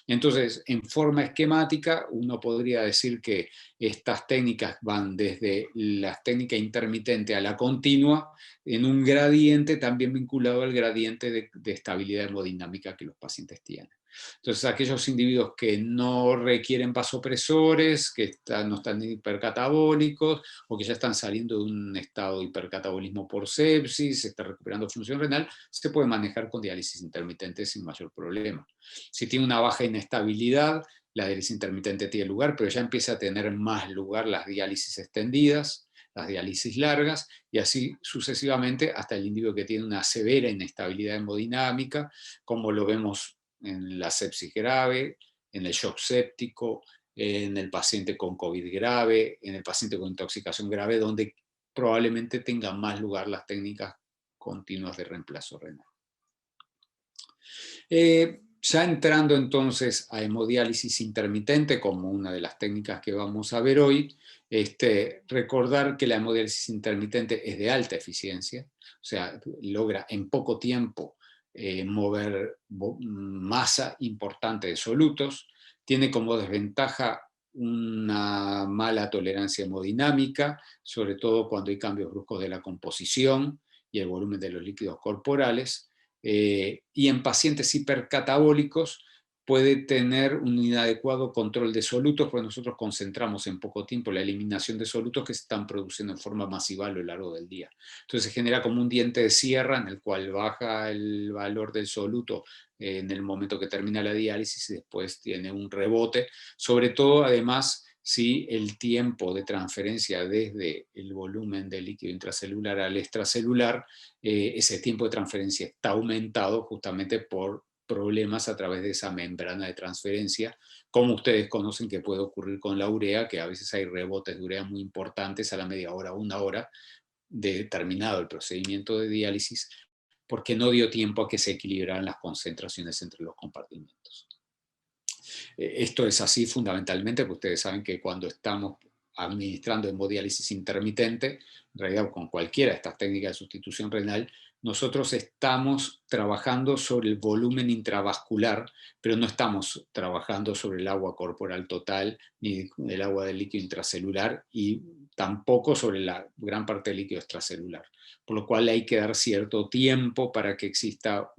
Entonces, en forma esquemática, uno podría decir que estas técnicas van desde la técnica intermitente a la continua, en un gradiente también vinculado al gradiente de estabilidad hemodinámica que los pacientes tienen. Entonces, aquellos individuos que no requieren vasopresores, que no están hipercatabólicos o que ya están saliendo de un estado de hipercatabolismo por sepsis, se está recuperando función renal, se puede manejar con diálisis intermitente sin mayor problema. Si tiene una baja inestabilidad, la diálisis intermitente tiene lugar, pero ya empieza a tener más lugar las diálisis extendidas, las diálisis largas, y así sucesivamente hasta el individuo que tiene una severa inestabilidad hemodinámica, como lo vemos en la sepsis grave, en el shock séptico, en el paciente con COVID grave, en el paciente con intoxicación grave, donde probablemente tengan más lugar las técnicas continuas de reemplazo renal. Ya entrando entonces a hemodiálisis intermitente como una de las técnicas que vamos a ver hoy, recordar que la hemodiálisis intermitente es de alta eficiencia, o sea, logra en poco tiempo mover masa importante de solutos, tiene como desventaja una mala tolerancia hemodinámica, sobre todo cuando hay cambios bruscos de la composición y el volumen de los líquidos corporales, y en pacientes hipercatabólicos puede tener un inadecuado control de solutos, porque nosotros concentramos en poco tiempo la eliminación de solutos que se están produciendo en forma masiva a lo largo del día. Entonces se genera como un diente de sierra en el cual baja el valor del soluto en el momento que termina la diálisis y después tiene un rebote, sobre todo además si el tiempo de transferencia desde el volumen del líquido intracelular al extracelular, ese tiempo de transferencia está aumentado justamente por problemas a través de esa membrana de transferencia, como ustedes conocen que puede ocurrir con la urea, que a veces hay rebotes de urea muy importantes a la media hora o una hora de terminado el procedimiento de diálisis, porque no dio tiempo a que se equilibraran las concentraciones entre los compartimentos. Esto es así fundamentalmente porque ustedes saben que cuando estamos administrando hemodiálisis intermitente, en realidad con cualquiera de estas técnicas de sustitución renal, nosotros estamos trabajando sobre el volumen intravascular, pero no estamos trabajando sobre el agua corporal total, ni el agua del líquido intracelular, y tampoco sobre la gran parte del líquido extracelular. Por lo cual hay que dar cierto tiempo para que exista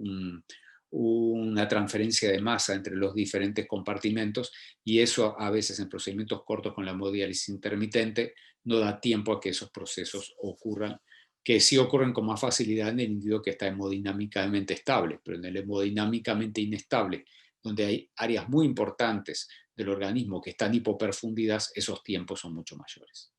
una transferencia de masa entre los diferentes compartimentos, y eso a veces en procedimientos cortos con la hemodiálisis intermitente no da tiempo a que esos procesos ocurran, que sí ocurren con más facilidad en el individuo que está hemodinámicamente estable, pero en el hemodinámicamente inestable, donde hay áreas muy importantes del organismo que están hipoperfundidas, esos tiempos son mucho mayores.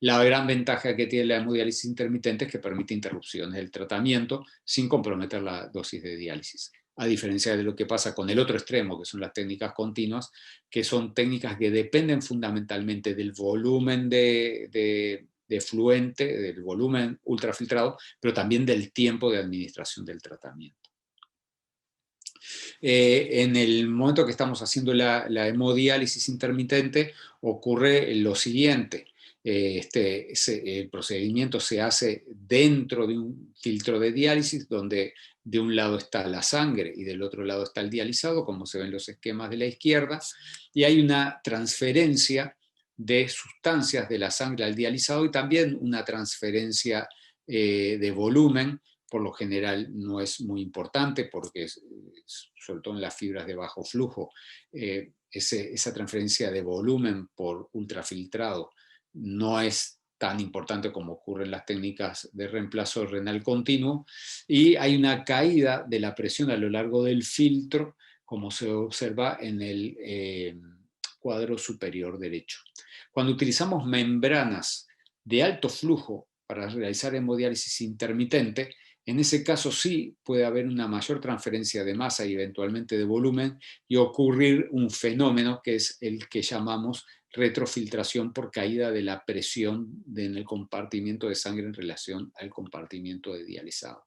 La gran ventaja que tiene la hemodiálisis intermitente es que permite interrupciones del tratamiento sin comprometer la dosis de diálisis, a diferencia de lo que pasa con el otro extremo, que son las técnicas continuas, que son técnicas que dependen fundamentalmente del volumen de fluente, del volumen ultrafiltrado, pero también del tiempo de administración del tratamiento. En el momento que estamos haciendo la hemodiálisis intermitente ocurre lo siguiente. El procedimiento se hace dentro de un filtro de diálisis donde de un lado está la sangre y del otro lado está el dializado, como se ven los esquemas de la izquierda, y hay una transferencia de sustancias de la sangre al dializado y también una transferencia de volumen. Por lo general no es muy importante porque, sobre todo en las fibras de bajo flujo, esa transferencia de volumen por ultrafiltrado no es tan importante como ocurre en las técnicas de reemplazo renal continuo, y hay una caída de la presión a lo largo del filtro, como se observa en el cuadro superior derecho. Cuando utilizamos membranas de alto flujo para realizar hemodiálisis intermitente, en ese caso sí puede haber una mayor transferencia de masa y eventualmente de volumen y ocurrir un fenómeno que es el que llamamos retrofiltración por caída de la presión en el compartimiento de sangre en relación al compartimiento de dializado.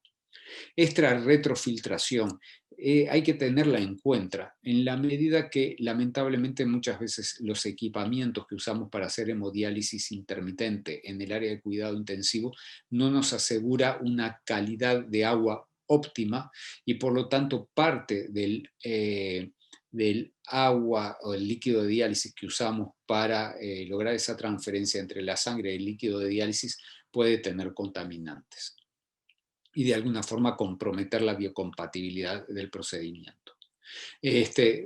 Esta retrofiltración hay que tenerla en cuenta en la medida que lamentablemente muchas veces los equipamientos que usamos para hacer hemodiálisis intermitente en el área de cuidado intensivo no nos asegura una calidad de agua óptima y por lo tanto parte del agua o el líquido de diálisis que usamos para lograr esa transferencia entre la sangre y el líquido de diálisis puede tener contaminantes y de alguna forma comprometer la biocompatibilidad del procedimiento.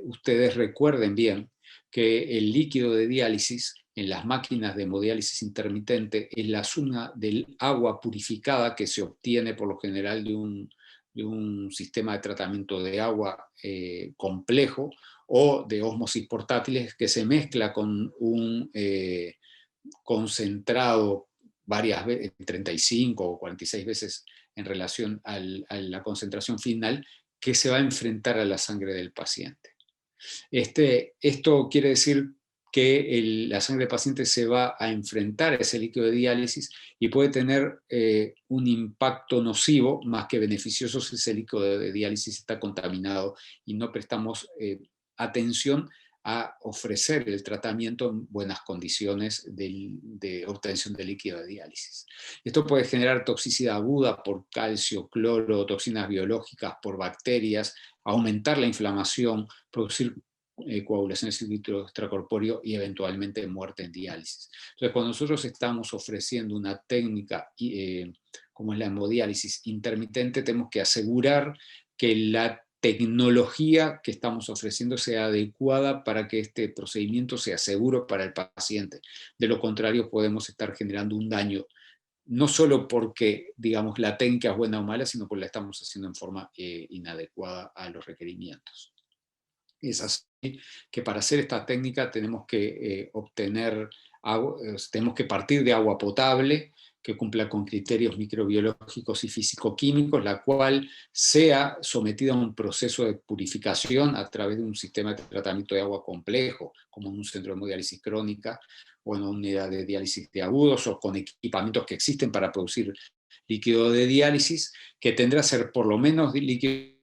Ustedes recuerden bien que el líquido de diálisis en las máquinas de hemodiálisis intermitente es la suma del agua purificada que se obtiene por lo general de un sistema de tratamiento de agua complejo o de ósmosis portátiles que se mezcla con un concentrado varias veces, 35 o 46 veces en relación a la concentración final que se va a enfrentar a la sangre del paciente. Esto quiere decir que la sangre del paciente se va a enfrentar a ese líquido de diálisis y puede tener un impacto nocivo más que beneficioso si ese líquido de diálisis está contaminado y no prestamos atención a ofrecer el tratamiento en buenas condiciones de obtención de líquido de diálisis. Esto puede generar toxicidad aguda por calcio, cloro, toxinas biológicas, por bacterias, aumentar la inflamación, producir coagulación del circuito extracorpóreo y eventualmente muerte en diálisis. Entonces, cuando nosotros estamos ofreciendo una técnica como es la hemodiálisis intermitente, tenemos que asegurar que la tecnología que estamos ofreciendo sea adecuada para que este procedimiento sea seguro para el paciente. De lo contrario, podemos estar generando un daño, no solo porque, digamos, la técnica es buena o mala, sino porque la estamos haciendo en forma inadecuada a los requerimientos. Es así que para hacer esta técnica tenemos que tenemos que partir de agua potable, que cumpla con criterios microbiológicos y físico-químicos, la cual sea sometida a un proceso de purificación a través de un sistema de tratamiento de agua complejo, como en un centro de hemodiálisis crónica o en una unidad de diálisis de agudos o con equipamientos que existen para producir líquido de diálisis, que tendrá que ser por lo menos líquido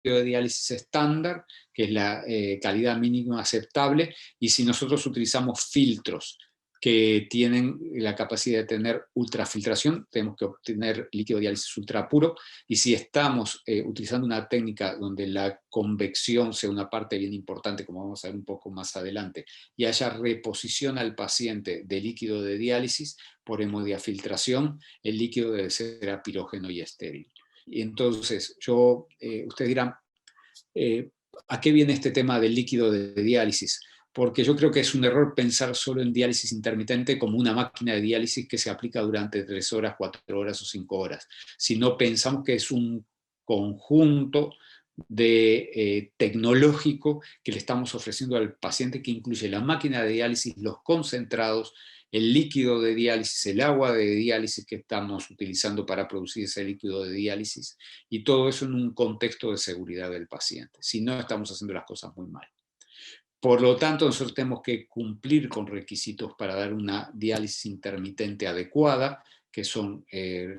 de diálisis estándar, que es la calidad mínima aceptable, y si nosotros utilizamos filtros que tienen la capacidad de tener ultrafiltración, tenemos que obtener líquido de diálisis ultra puro, y si estamos utilizando una técnica donde la convección sea una parte bien importante, como vamos a ver un poco más adelante, y haya reposición al paciente de líquido de diálisis por hemodiafiltración, el líquido debe ser apirógeno y estéril. Y entonces, ustedes dirán, ¿a qué viene este tema del líquido de diálisis? Porque yo creo que es un error pensar solo en diálisis intermitente como una máquina de diálisis que se aplica durante 3 horas, 4 horas o 5 horas. Si no pensamos que es un conjunto tecnológico que le estamos ofreciendo al paciente que incluye la máquina de diálisis, los concentrados, el líquido de diálisis, el agua de diálisis que estamos utilizando para producir ese líquido de diálisis, y todo eso en un contexto de seguridad del paciente. Si no, estamos haciendo las cosas muy mal. Por lo tanto, nosotros tenemos que cumplir con requisitos para dar una diálisis intermitente adecuada, que son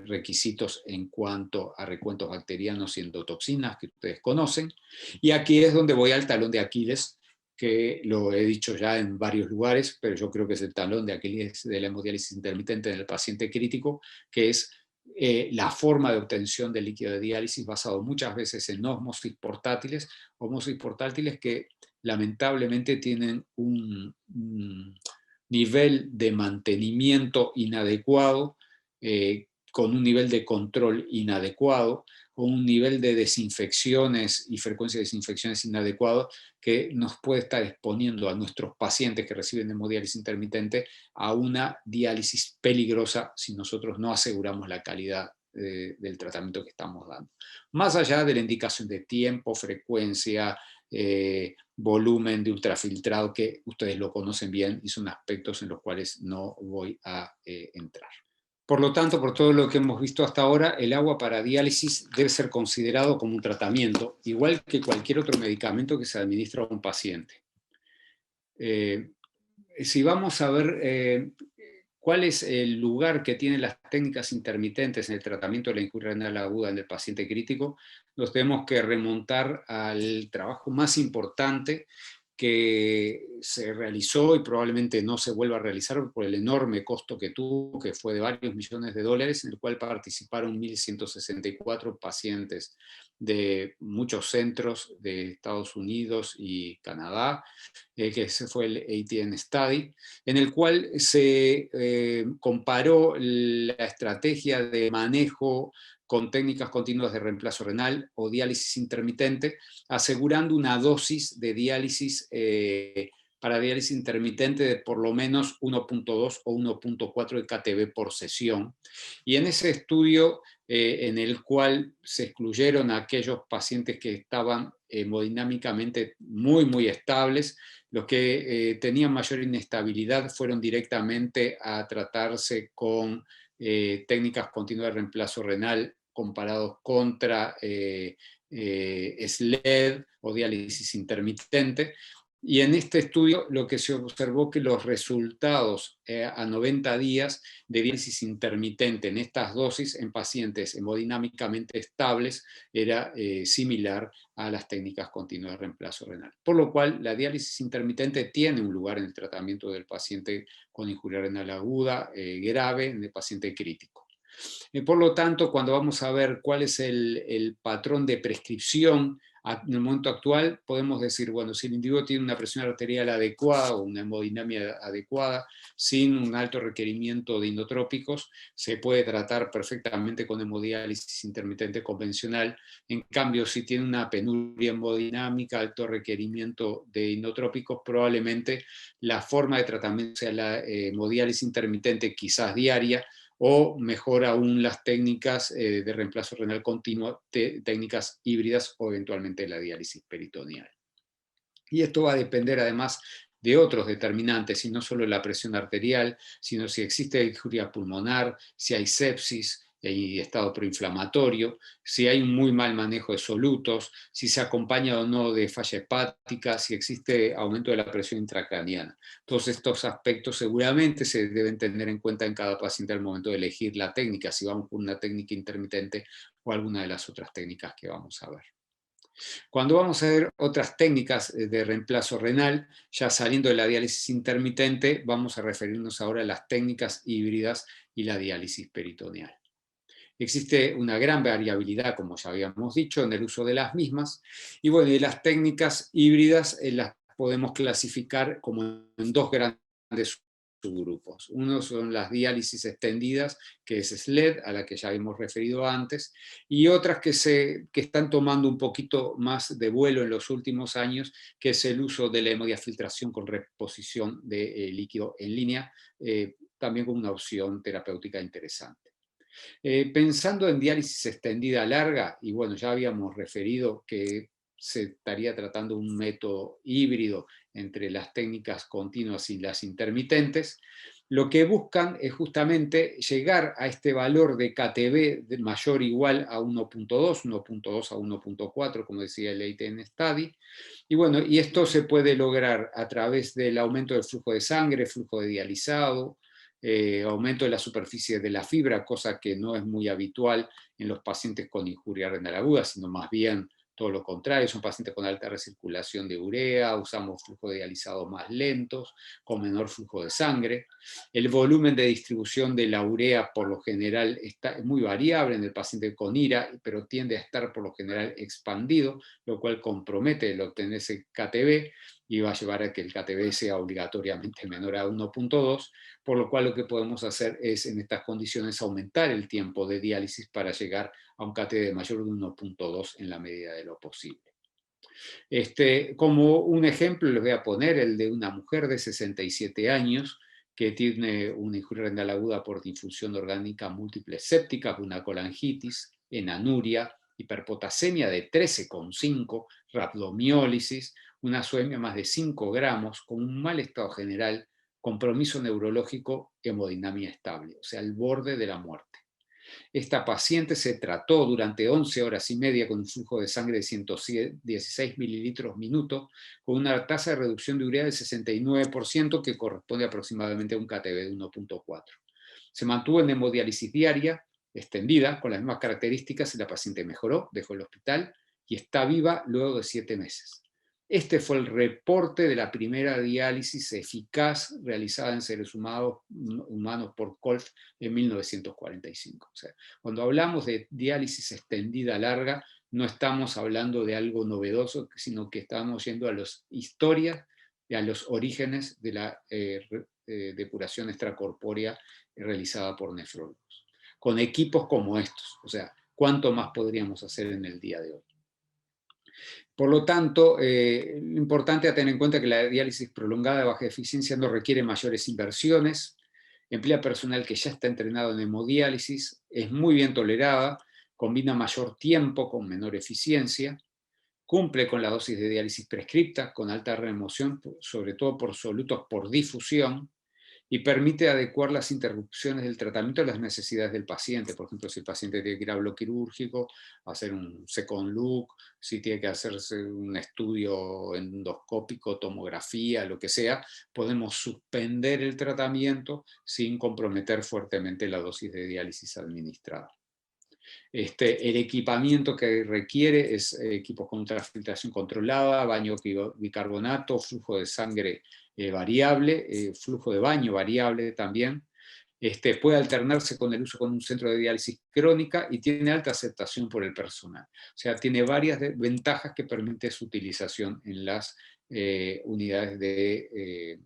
requisitos en cuanto a recuentos bacterianos y endotoxinas que ustedes conocen. Y aquí es donde voy al talón de Aquiles, que lo he dicho ya en varios lugares, pero yo creo que es el talón de Aquiles de la hemodiálisis intermitente en el paciente crítico, que es la forma de obtención del líquido de diálisis basado muchas veces en ósmosis portátiles que lamentablemente tienen un nivel de mantenimiento inadecuado, con un nivel de control inadecuado, con un nivel de desinfecciones y frecuencia de desinfecciones inadecuado que nos puede estar exponiendo a nuestros pacientes que reciben hemodiálisis intermitente a una diálisis peligrosa si nosotros no aseguramos la calidad del tratamiento que estamos dando. Más allá de la indicación de tiempo, frecuencia, volumen de ultrafiltrado, que ustedes lo conocen bien y son aspectos en los cuales no voy a entrar. Por lo tanto, por todo lo que hemos visto hasta ahora, el agua para diálisis debe ser considerado como un tratamiento, igual que cualquier otro medicamento que se administra a un paciente. Eh, si vamos a ver cuál es el lugar que tienen las técnicas intermitentes en el tratamiento de la injuria renal aguda en el paciente crítico, nos tenemos que remontar al trabajo más importante que se realizó y probablemente no se vuelva a realizar por el enorme costo que tuvo, que fue de varios millones de dólares, en el cual participaron 1.164 pacientes de muchos centros de Estados Unidos y Canadá, que ese fue el ATN Study, en el cual se comparó la estrategia de manejo con técnicas continuas de reemplazo renal o diálisis intermitente, asegurando una dosis de diálisis para diálisis intermitente de por lo menos 1.2 o 1.4 de KTB por sesión. Y en ese estudio, en el cual se excluyeron a aquellos pacientes que estaban hemodinámicamente muy estables, los que tenían mayor inestabilidad fueron directamente a tratarse con técnicas continuas de reemplazo renal comparados contra SLED o diálisis intermitente. Y en este estudio lo que se observó que los resultados a 90 días de diálisis intermitente en estas dosis en pacientes hemodinámicamente estables era similar a las técnicas continuas de reemplazo renal. Por lo cual, la diálisis intermitente tiene un lugar en el tratamiento del paciente con injuria renal aguda grave, en el paciente crítico. Por lo tanto, cuando vamos a ver cuál es el patrón de prescripción en el momento actual, podemos decir, bueno, si el individuo tiene una presión arterial adecuada o una hemodinamia adecuada, sin un alto requerimiento de inotrópicos, se puede tratar perfectamente con hemodiálisis intermitente convencional. En cambio, si tiene una penuria hemodinámica, alto requerimiento de inotrópicos, probablemente la forma de tratamiento sea la hemodiálisis intermitente, quizás diaria, o mejor aún las técnicas de reemplazo renal continuo, técnicas híbridas o eventualmente la diálisis peritoneal. Y esto va a depender además de otros determinantes, y no solo la presión arterial, sino si existe injuria pulmonar, si hay sepsis y estado proinflamatorio, si hay un muy mal manejo de solutos, si se acompaña o no de falla hepática, si existe aumento de la presión intracraniana. Todos estos aspectos seguramente se deben tener en cuenta en cada paciente al momento de elegir la técnica, si vamos por una técnica intermitente o alguna de las otras técnicas que vamos a ver. Cuando vamos a ver otras técnicas de reemplazo renal, ya saliendo de la diálisis intermitente, vamos a referirnos ahora a las técnicas híbridas y la diálisis peritoneal. Existe una gran variabilidad, como ya habíamos dicho, en el uso de las mismas, y bueno, y las técnicas híbridas las podemos clasificar como en dos grandes subgrupos. Uno son las diálisis extendidas, que es SLED, a la que ya hemos referido antes, y otras que están tomando un poquito más de vuelo en los últimos años, que es el uso de la hemodiafiltración con reposición de líquido en línea, también como una opción terapéutica interesante. Pensando en diálisis extendida larga, y bueno, ya habíamos referido que se estaría tratando un método híbrido entre las técnicas continuas y las intermitentes, lo que buscan es justamente llegar a este valor de KTB de mayor o igual a 1.2, 1.2 a 1.4, como decía el ATN Study. Y bueno, y esto se puede lograr a través del aumento del flujo de sangre, flujo de dializado, aumento de la superficie de la fibra, cosa que no es muy habitual en los pacientes con injuria renal aguda, sino más bien todo lo contrario, son pacientes con alta recirculación de urea, usamos flujos de dializado más lentos, con menor flujo de sangre. El volumen de distribución de la urea por lo general es muy variable en el paciente con IRA, pero tiende a estar por lo general expandido, lo cual compromete el obtener ese KTB y va a llevar a que el KTB sea obligatoriamente menor a 1.2, por lo cual lo que podemos hacer es en estas condiciones aumentar el tiempo de diálisis para llegar a un KTB mayor de 1.2 en la medida de lo posible. Como un ejemplo les voy a poner el de una mujer de 67 años que tiene una injuria renal aguda por difusión orgánica múltiple séptica, una colangitis, enanuria, hiperpotasemia de 13,5, rhabdomiólisis, una azoemia más de 5 gramos, con un mal estado general, compromiso neurológico, hemodinamia estable, o sea, al borde de la muerte. Esta paciente se trató durante 11 horas y media con un flujo de sangre de 116 mililitros minuto, con una tasa de reducción de urea del 69%, que corresponde aproximadamente a un KTB de 1.4. Se mantuvo en hemodiálisis diaria, extendida, con las mismas características, y la paciente mejoró, dejó el hospital y está viva luego de 7 meses. Este fue el reporte de la primera diálisis eficaz realizada en seres humanos por Kolff en 1945. O sea, cuando hablamos de diálisis extendida larga, no estamos hablando de algo novedoso, sino que estamos yendo a las historias y a los orígenes de la depuración extracorpórea realizada por nefrólogos, con equipos como estos. O sea, ¿cuánto más podríamos hacer en el día de hoy? Por lo tanto, lo importante es tener en cuenta que la diálisis prolongada de baja eficiencia no requiere mayores inversiones, emplea personal que ya está entrenado en hemodiálisis, es muy bien tolerada, combina mayor tiempo con menor eficiencia, cumple con la dosis de diálisis prescripta, con alta remoción, sobre todo por solutos por difusión, y permite adecuar las interrupciones del tratamiento a las necesidades del paciente. Por ejemplo, si el paciente tiene que ir a bloque quirúrgico, hacer un second look, si tiene que hacerse un estudio endoscópico, tomografía, lo que sea, podemos suspender el tratamiento sin comprometer fuertemente la dosis de diálisis administrada. El equipamiento que requiere es equipos con ultrafiltración controlada, baño bicarbonato, flujo de sangre variable, flujo de baño variable también. Puede alternarse con el uso con un centro de diálisis crónica y tiene alta aceptación por el personal. O sea, tiene varias ventajas que permiten su utilización en las unidades de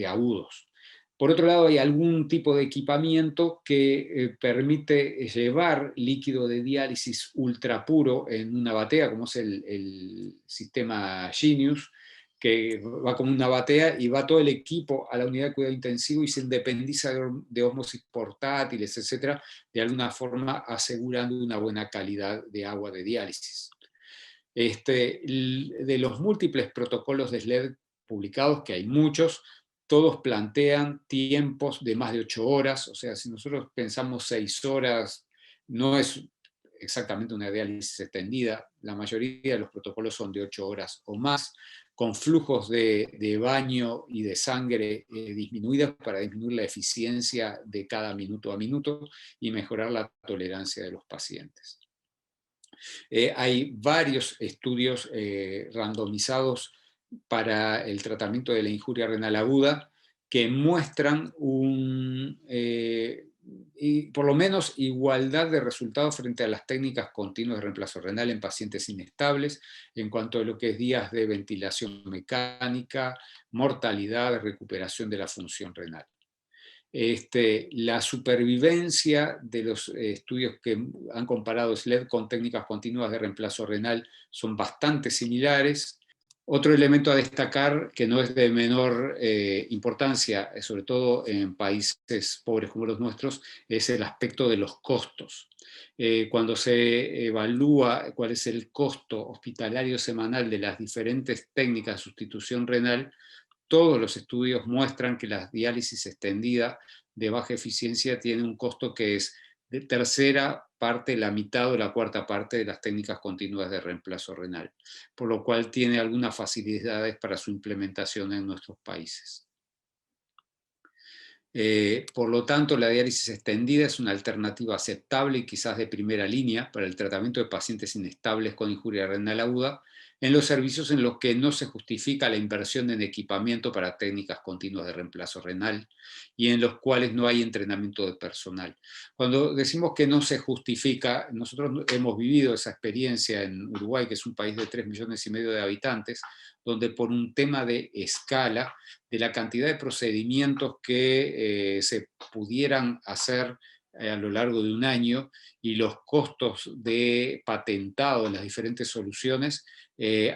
agudos. Por otro lado, hay algún tipo de equipamiento que permite llevar líquido de diálisis ultrapuro en una batea, como es el sistema Genius, que va como una batea y va todo el equipo a la unidad de cuidado intensivo y se independiza de ósmosis portátiles, etcétera, de alguna forma asegurando una buena calidad de agua de diálisis. De los múltiples protocolos de SLED publicados, que hay muchos, todos plantean tiempos de más de 8 horas, o sea, si nosotros pensamos 6 horas, no es exactamente una diálisis extendida, la mayoría de los protocolos son de 8 horas o más, con flujos de baño y de sangre disminuidos para disminuir la eficiencia de cada minuto a minuto y mejorar la tolerancia de los pacientes. Hay varios estudios randomizados para el tratamiento de la injuria renal aguda que muestran por lo menos igualdad de resultados frente a las técnicas continuas de reemplazo renal en pacientes inestables en cuanto a lo que es días de ventilación mecánica, mortalidad, recuperación de la función renal. La supervivencia de los estudios que han comparado SLED con técnicas continuas de reemplazo renal son bastante similares. Otro elemento a destacar, que no es de menor importancia, sobre todo en países pobres como los nuestros, es el aspecto de los costos. Cuando se evalúa cuál es el costo hospitalario semanal de las diferentes técnicas de sustitución renal, todos los estudios muestran que la diálisis extendida de baja eficiencia tiene un costo que es de tercera parte, la mitad o la cuarta parte de las técnicas continuas de reemplazo renal, por lo cual tiene algunas facilidades para su implementación en nuestros países. Por lo tanto, la diálisis extendida es una alternativa aceptable y quizás de primera línea para el tratamiento de pacientes inestables con injuria renal aguda, en los servicios en los que no se justifica la inversión en equipamiento para técnicas continuas de reemplazo renal y en los cuales no hay entrenamiento de personal. Cuando decimos que no se justifica, nosotros hemos vivido esa experiencia en Uruguay, que es un país de 3,5 millones de habitantes, donde por un tema de escala, de la cantidad de procedimientos que se pudieran hacer a lo largo de un año y los costos de patentado en las diferentes soluciones,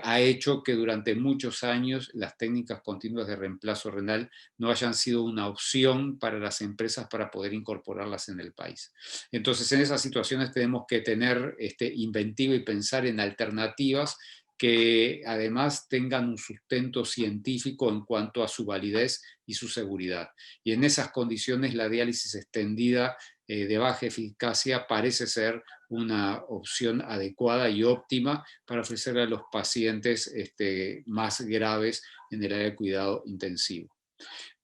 ha hecho que durante muchos años las técnicas continuas de reemplazo renal no hayan sido una opción para las empresas para poder incorporarlas en el país. Entonces, en esas situaciones tenemos que tener inventiva y pensar en alternativas que además tengan un sustento científico en cuanto a su validez y su seguridad. Y en esas condiciones la diálisis extendida de baja eficacia parece ser una opción adecuada y óptima para ofrecer a los pacientes más graves en el área de cuidado intensivo.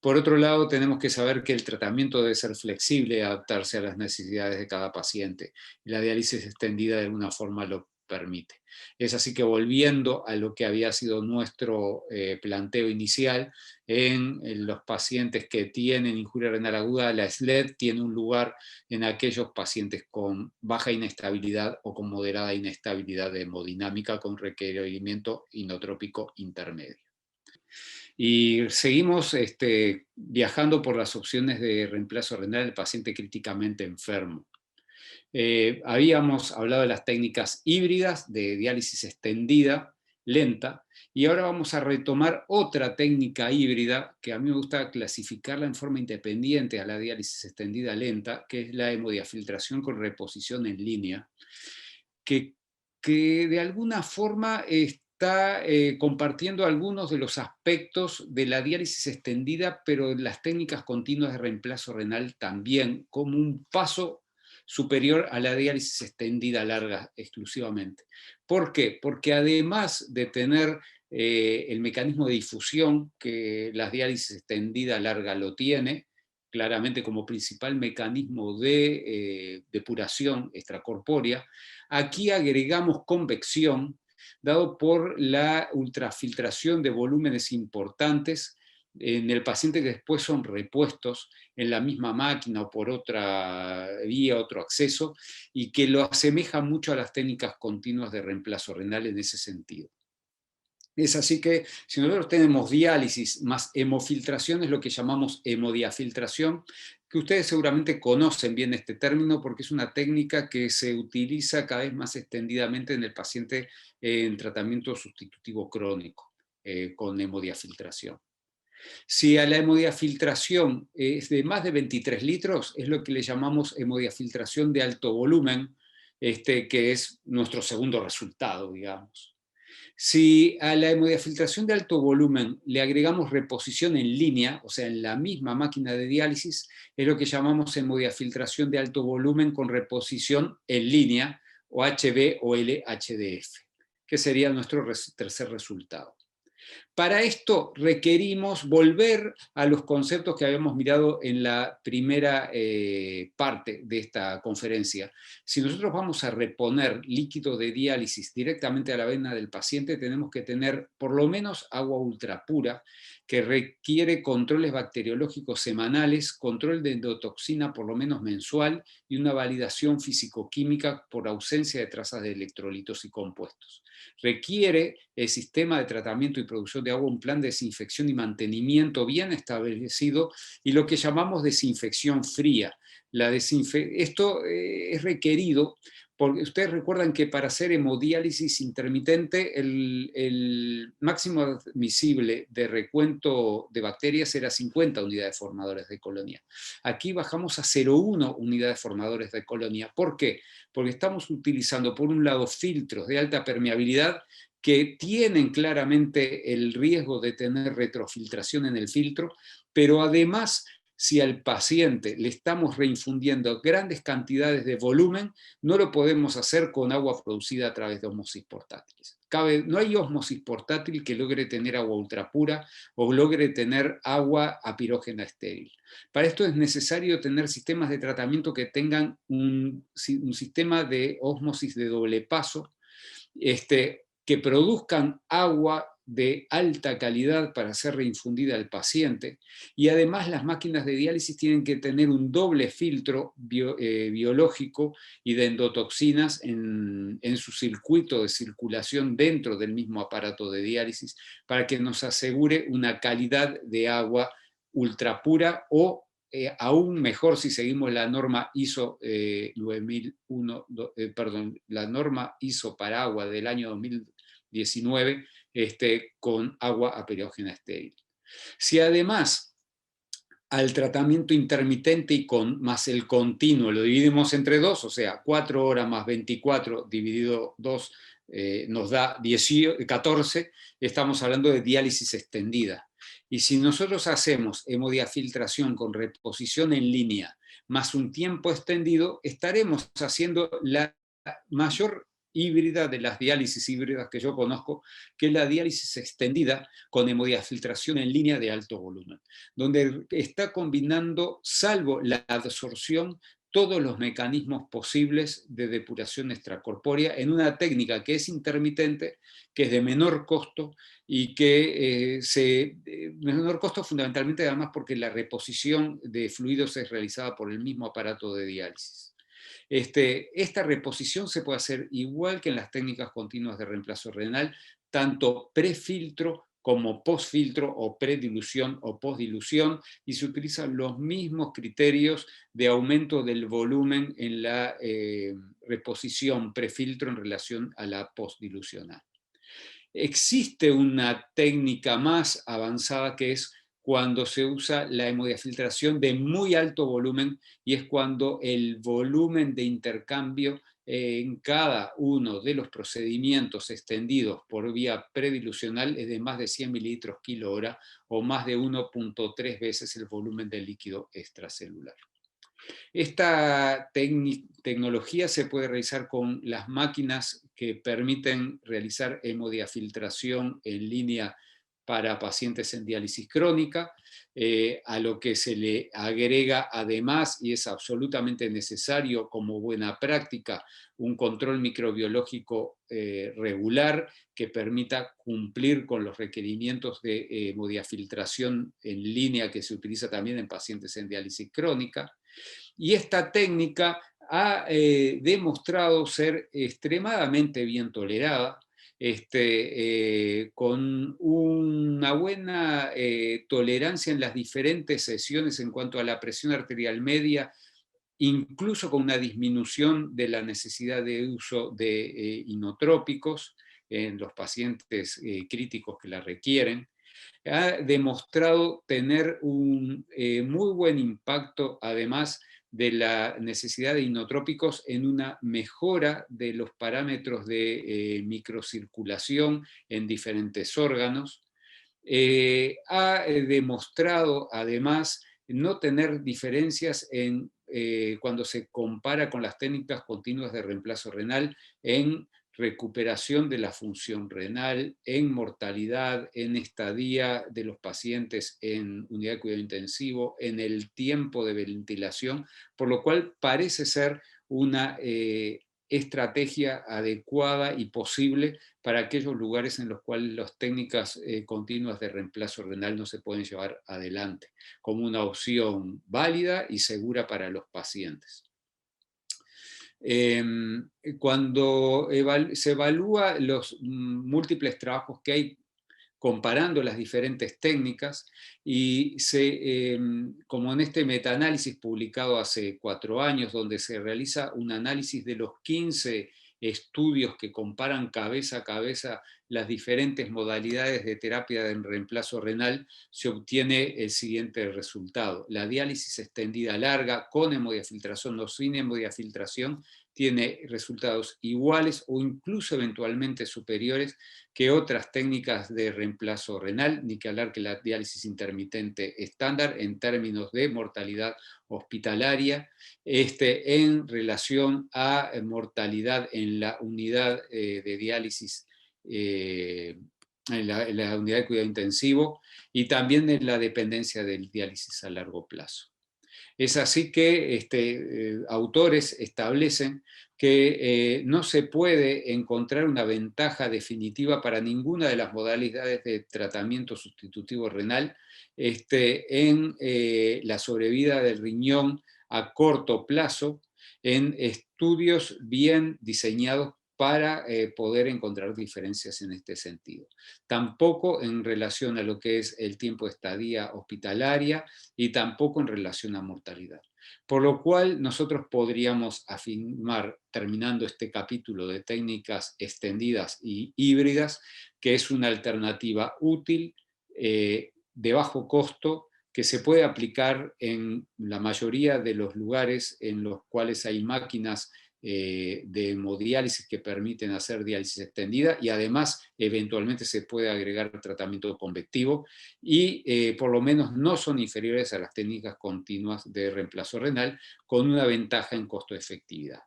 Por otro lado, tenemos que saber que el tratamiento debe ser flexible y adaptarse a las necesidades de cada paciente. Y la diálisis extendida de alguna forma lo permite. Es así que, volviendo a lo que había sido nuestro planteo inicial, en los pacientes que tienen injuria renal aguda, la SLED tiene un lugar en aquellos pacientes con baja inestabilidad o con moderada inestabilidad hemodinámica con requerimiento inotrópico intermedio. Y seguimos viajando por las opciones de reemplazo renal del paciente críticamente enfermo. Habíamos hablado de las técnicas híbridas de diálisis extendida, lenta, y ahora vamos a retomar otra técnica híbrida que a mí me gusta clasificarla en forma independiente a la diálisis extendida lenta, que es la hemodiafiltración con reposición en línea, que, que de alguna forma está compartiendo algunos de los aspectos de la diálisis extendida, pero las técnicas continuas de reemplazo renal también, como un paso superior a la diálisis extendida larga exclusivamente. ¿Por qué? Porque además de tener el mecanismo de difusión que la diálisis extendida larga lo tiene, claramente como principal mecanismo de depuración extracorpórea, aquí agregamos convección, dado por la ultrafiltración de volúmenes importantes en el paciente que después son repuestos en la misma máquina o por otra vía, otro acceso, y que lo asemeja mucho a las técnicas continuas de reemplazo renal en ese sentido. Es así que si nosotros tenemos diálisis más hemofiltración, es lo que llamamos hemodiafiltración, que ustedes seguramente conocen bien este término porque es una técnica que se utiliza cada vez más extendidamente en el paciente en tratamiento sustitutivo crónico con hemodiafiltración. Si a la hemodiafiltración es de más de 23 litros, es lo que le llamamos hemodiafiltración de alto volumen, que es nuestro segundo resultado, digamos. Si a la hemodiafiltración de alto volumen le agregamos reposición en línea, o sea, en la misma máquina de diálisis, es lo que llamamos hemodiafiltración de alto volumen con reposición en línea, o HB o LHDF, que sería nuestro tercer resultado. Para esto requerimos volver a los conceptos que habíamos mirado en la primera parte de esta conferencia. Si nosotros vamos a reponer líquido de diálisis directamente a la vena del paciente, tenemos que tener por lo menos agua ultrapura, que requiere controles bacteriológicos semanales, control de endotoxina por lo menos mensual y una validación físico-química por ausencia de trazas de electrolitos y compuestos. Requiere el sistema de tratamiento y producción de agua un plan de desinfección y mantenimiento bien establecido y lo que llamamos desinfección fría. Esto es requerido porque ustedes recuerdan que para hacer hemodiálisis intermitente el máximo admisible de recuento de bacterias era 50 unidades formadoras de colonia. Aquí bajamos a 0,1 unidades formadoras de colonia. ¿Por qué? Porque estamos utilizando por un lado filtros de alta permeabilidad que tienen claramente el riesgo de tener retrofiltración en el filtro, pero además, si al paciente le estamos reinfundiendo grandes cantidades de volumen, no lo podemos hacer con agua producida a través de ósmosis portátiles. No hay ósmosis portátil que logre tener agua ultrapura o logre tener agua apirógena estéril. Para esto es necesario tener sistemas de tratamiento que tengan un sistema de ósmosis de doble paso, que produzcan agua de alta calidad para ser reinfundida al paciente, y además las máquinas de diálisis tienen que tener un doble filtro biológico y de endotoxinas en su circuito de circulación dentro del mismo aparato de diálisis para que nos asegure una calidad de agua ultrapura o aún mejor si seguimos la norma ISO 9001, la norma ISO para agua del año 2019, con agua apirógena estéril. Si además al tratamiento intermitente y más el continuo, lo dividimos entre 2, o sea, 4 horas más 24 dividido 2 nos da 14, estamos hablando de diálisis extendida. Y si nosotros hacemos hemodiafiltración con reposición en línea más un tiempo extendido, estaremos haciendo la mayor híbrida de las diálisis híbridas que yo conozco, que es la diálisis extendida con hemodiafiltración en línea de alto volumen, donde está combinando, salvo la absorción, todos los mecanismos posibles de depuración extracorpórea en una técnica que es intermitente, que es de menor costo y que menor costo fundamentalmente además porque la reposición de fluidos es realizada por el mismo aparato de diálisis. Esta reposición se puede hacer igual que en las técnicas continuas de reemplazo renal, tanto prefiltro como postfiltro o predilución o postdilución, y se utilizan los mismos criterios de aumento del volumen en la reposición prefiltro en relación a la postdilucional. Existe una técnica más avanzada que es cuando se usa la hemodiafiltración de muy alto volumen, y es cuando el volumen de intercambio en cada uno de los procedimientos extendidos por vía predilucional es de más de 100 mililitros kilo hora o más de 1.3 veces el volumen del líquido extracelular. Esta tecnología se puede realizar con las máquinas que permiten realizar hemodiafiltración en línea para pacientes en diálisis crónica, a lo que se le agrega además, y es absolutamente necesario como buena práctica, un control microbiológico regular que permita cumplir con los requerimientos de hemodiafiltración en línea que se utiliza también en pacientes en diálisis crónica. Y esta técnica ha demostrado ser extremadamente bien tolerada, con una buena tolerancia en las diferentes sesiones en cuanto a la presión arterial media, incluso con una disminución de la necesidad de uso de inotrópicos en los pacientes críticos que la requieren. Ha demostrado tener un muy buen impacto, además de la necesidad de inotrópicos, en una mejora de los parámetros de microcirculación en diferentes órganos. Ha demostrado, además, no tener diferencias cuando se compara con las técnicas continuas de reemplazo renal en recuperación de la función renal, en mortalidad, en estadía de los pacientes en unidad de cuidado intensivo, en el tiempo de ventilación, por lo cual parece ser una estrategia adecuada y posible para aquellos lugares en los cuales las técnicas continuas de reemplazo renal no se pueden llevar adelante, como una opción válida y segura para los pacientes. Cuando se evalúa los múltiples trabajos que hay comparando las diferentes técnicas, y como en este metaanálisis publicado hace 4 años, donde se realiza un análisis de los 15 estudios que comparan cabeza a cabeza las diferentes modalidades de terapia de reemplazo renal, se obtiene el siguiente resultado. La diálisis extendida larga con hemodiafiltración o sin hemodiafiltración tiene resultados iguales o incluso eventualmente superiores que otras técnicas de reemplazo renal, ni que hablar que la diálisis intermitente estándar en términos de mortalidad hospitalaria, en relación a mortalidad en la unidad de diálisis, en la unidad de cuidado intensivo, y también en la dependencia del diálisis a largo plazo. Es así que autores establecen que no se puede encontrar una ventaja definitiva para ninguna de las modalidades de tratamiento sustitutivo renal en la sobrevida del riñón a corto plazo, en estudios bien diseñados para poder encontrar diferencias en este sentido. Tampoco en relación a lo que es el tiempo de estadía hospitalaria y tampoco en relación a mortalidad. Por lo cual nosotros podríamos afirmar, terminando este capítulo de técnicas extendidas y híbridas, que es una alternativa útil, de bajo costo, que se puede aplicar en la mayoría de los lugares en los cuales hay máquinas de hemodiálisis que permiten hacer diálisis extendida, y además eventualmente se puede agregar tratamiento convectivo, y por lo menos no son inferiores a las técnicas continuas de reemplazo renal, con una ventaja en costo-efectividad.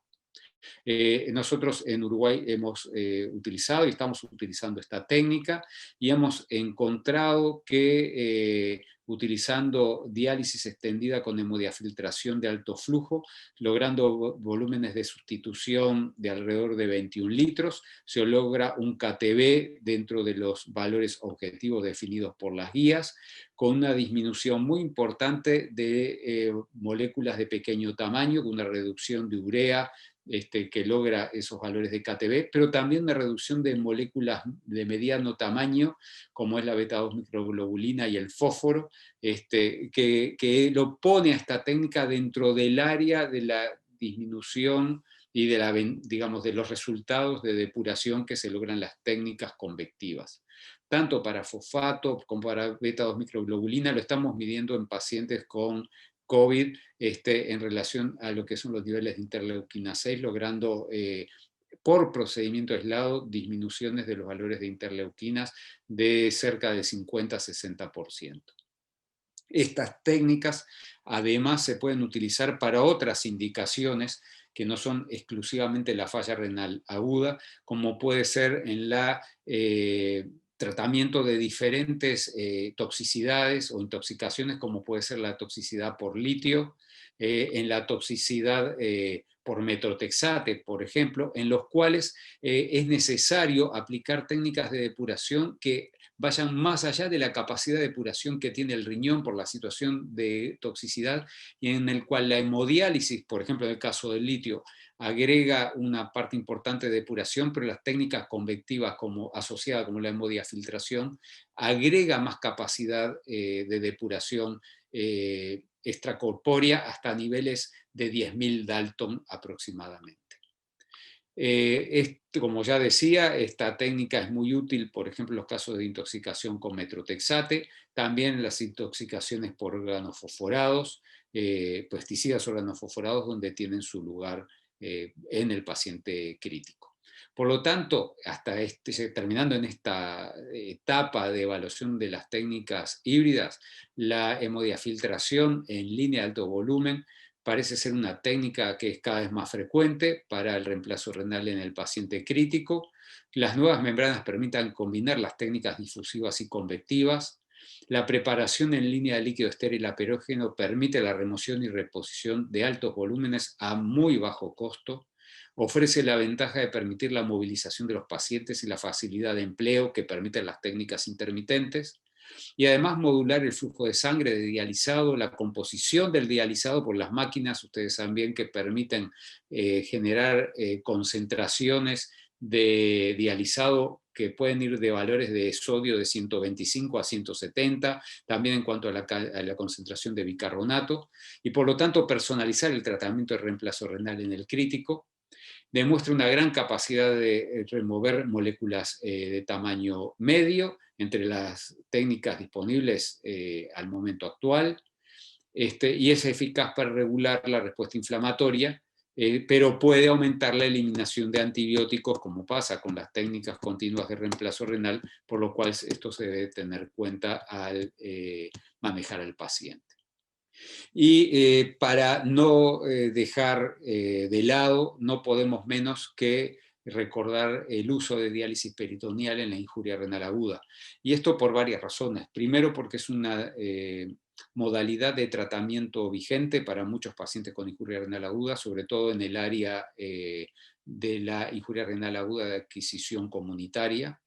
Nosotros en Uruguay hemos utilizado y estamos utilizando esta técnica, y hemos encontrado que utilizando diálisis extendida con hemodiafiltración de alto flujo, logrando volúmenes de sustitución de alrededor de 21 litros, se logra un KTB dentro de los valores objetivos definidos por las guías, con una disminución muy importante de moléculas de pequeño tamaño, con una reducción de urea, que logra esos valores de KTB, pero también una reducción de moléculas de mediano tamaño, como es la beta-2 microglobulina y el fósforo, que lo pone a esta técnica dentro del área de la disminución y de, digamos, de los resultados de depuración que se logran las técnicas convectivas. Tanto para fosfato como para beta-2 microglobulina lo estamos midiendo en pacientes con COVID en relación a lo que son los niveles de interleuquina 6, logrando por procedimiento aislado disminuciones de los valores de interleuquinas de cerca de 50-60%. Estas técnicas además se pueden utilizar para otras indicaciones que no son exclusivamente la falla renal aguda, como puede ser en la tratamiento de diferentes toxicidades o intoxicaciones, como puede ser la toxicidad por litio, en la toxicidad por metotrexate, por ejemplo, en los cuales es necesario aplicar técnicas de depuración que vayan más allá de la capacidad de depuración que tiene el riñón por la situación de toxicidad, y en el cual la hemodiálisis, por ejemplo en el caso del litio, agrega una parte importante de depuración, pero las técnicas convectivas asociadas como la hemodiafiltración agrega más capacidad de depuración extracorpórea hasta niveles de 10.000 Dalton aproximadamente. Como ya decía, esta técnica es muy útil, por ejemplo, en los casos de intoxicación con metotrexate, también en las intoxicaciones por organofosforados, pesticidas organofosforados, donde tienen su lugar en el paciente crítico. Por lo tanto, terminando en esta etapa de evaluación de las técnicas híbridas, la hemodiafiltración en línea de alto volumen parece ser una técnica que es cada vez más frecuente para el reemplazo renal en el paciente crítico. Las nuevas membranas permiten combinar las técnicas difusivas y convectivas. La preparación en línea de líquido estéril aperógeno permite la remoción y reposición de altos volúmenes a muy bajo costo. Ofrece la ventaja de permitir la movilización de los pacientes y la facilidad de empleo que permiten las técnicas intermitentes, y además modular el flujo de sangre de dializado, la composición del dializado por las máquinas, ustedes saben bien que permiten generar concentraciones de dializado que pueden ir de valores de sodio de 125 a 170, también en cuanto a la concentración de bicarbonato, y por lo tanto personalizar el tratamiento de reemplazo renal en el crítico. Demuestra una gran capacidad de remover moléculas de tamaño medio entre las técnicas disponibles al momento actual, y es eficaz para regular la respuesta inflamatoria, pero puede aumentar la eliminación de antibióticos, como pasa con las técnicas continuas de reemplazo renal, por lo cual esto se debe tener en cuenta al manejar al paciente. Y para no dejar de lado, no podemos menos que recordar el uso de diálisis peritoneal en la injuria renal aguda. Y esto por varias razones. Primero, porque es una modalidad de tratamiento vigente para muchos pacientes con injuria renal aguda, sobre todo en el área de la injuria renal aguda de adquisición comunitaria,